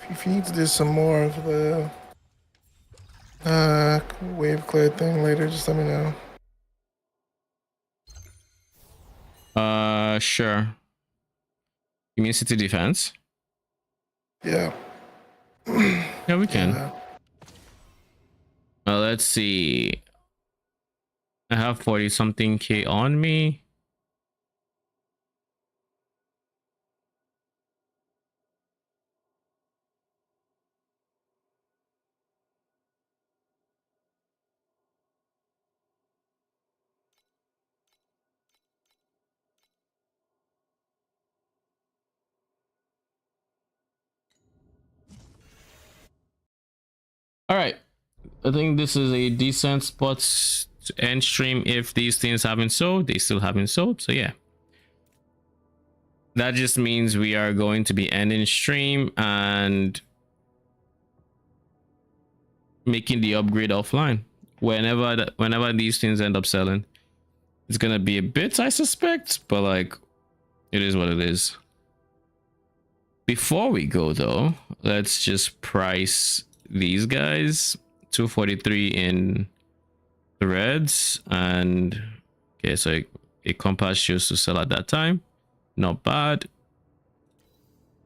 If you need to do some more of the wave clear thing later, just let me know. Sure. You mean city defense? Yeah. Yeah, we can. Let's see. I have 40 something K on me. All right. I think this is a decent spot to end stream. If these things haven't sold, they still haven't sold. So yeah. that just means we are going to be ending stream and making the upgrade offline whenever these things end up selling. It's gonna be a bit, I suspect, but like, it is what it is. Before we go though, let's just price these guys. 243 in threads, and okay, so a compass shows to sell at that time. Not bad.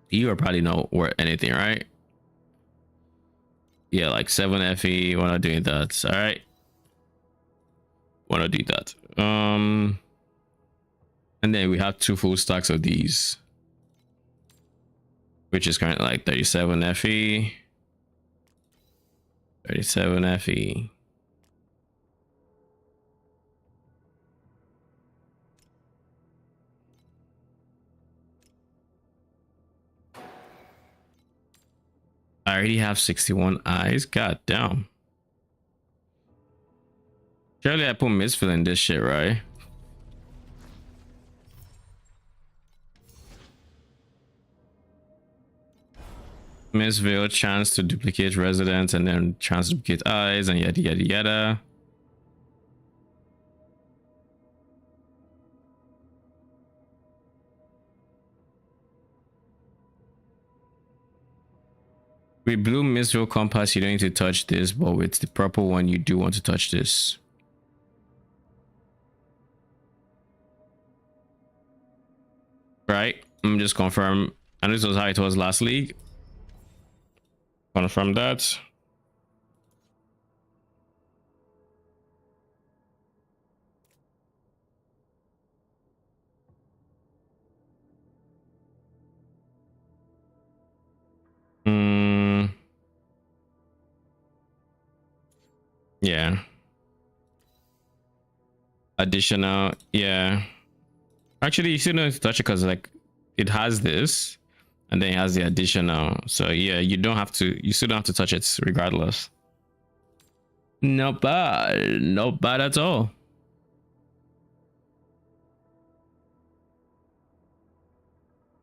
You are probably not worth anything, right? Yeah, like 7 FE. We're not doing that. All right, we're not doing that. And then we have 2 full stacks of these, which is currently like 37 FE. 37 FE. I already have 61 eyes. God damn. Surely I put misfill in this shit, right? Misfill, chance to duplicate residents, and then chance to duplicate eyes, and yada yada yada. With blue misfill compass, you don't need to touch this, but with the purple one, you do want to touch this. Right? I'm just confirm. And this was how it was last league. Confirm that. Yeah. Additional, yeah. Actually, you still don't have to touch it because like it has this, and then it has the additional. So yeah, you don't have to. You still don't have to touch it regardless. Not bad. Not bad at all.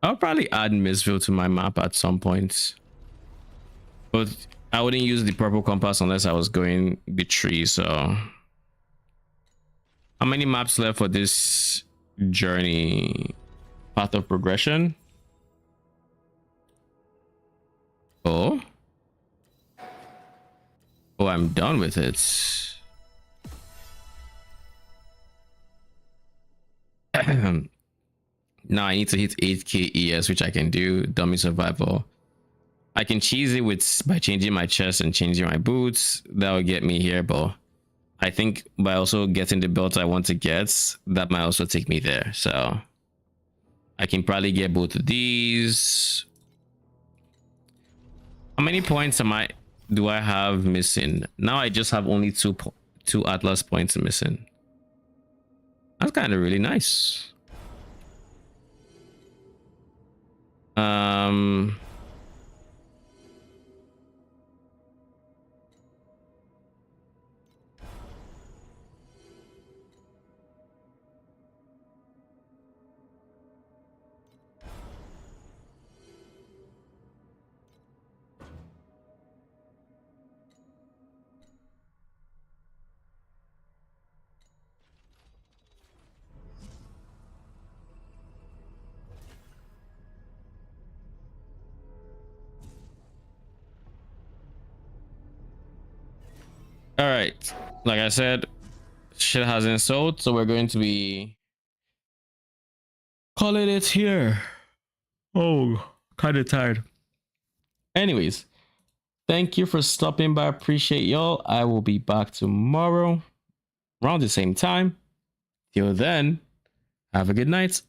I'll probably add Misville to my map at some point, but I wouldn't use the purple compass unless I was going the tree. So how many maps left for this journey? Path of progression. Oh, I'm done with it. Now I need to hit 8k ES, which I can do. Dummy survival. I can cheese it with by changing my chest and changing my boots. That will get me here, but I think by also getting the belt I want to get, that might also take me there. So I can probably get both of these. How many points do I have missing? Now I just have only two Atlas points missing. That's kind of really nice. All right, like I said, shit hasn't sold, so we're going to be calling it here. Oh, kind of tired. Anyways, thank you for stopping by. Appreciate y'all. I will be back tomorrow around the same time. Till then, have a good night.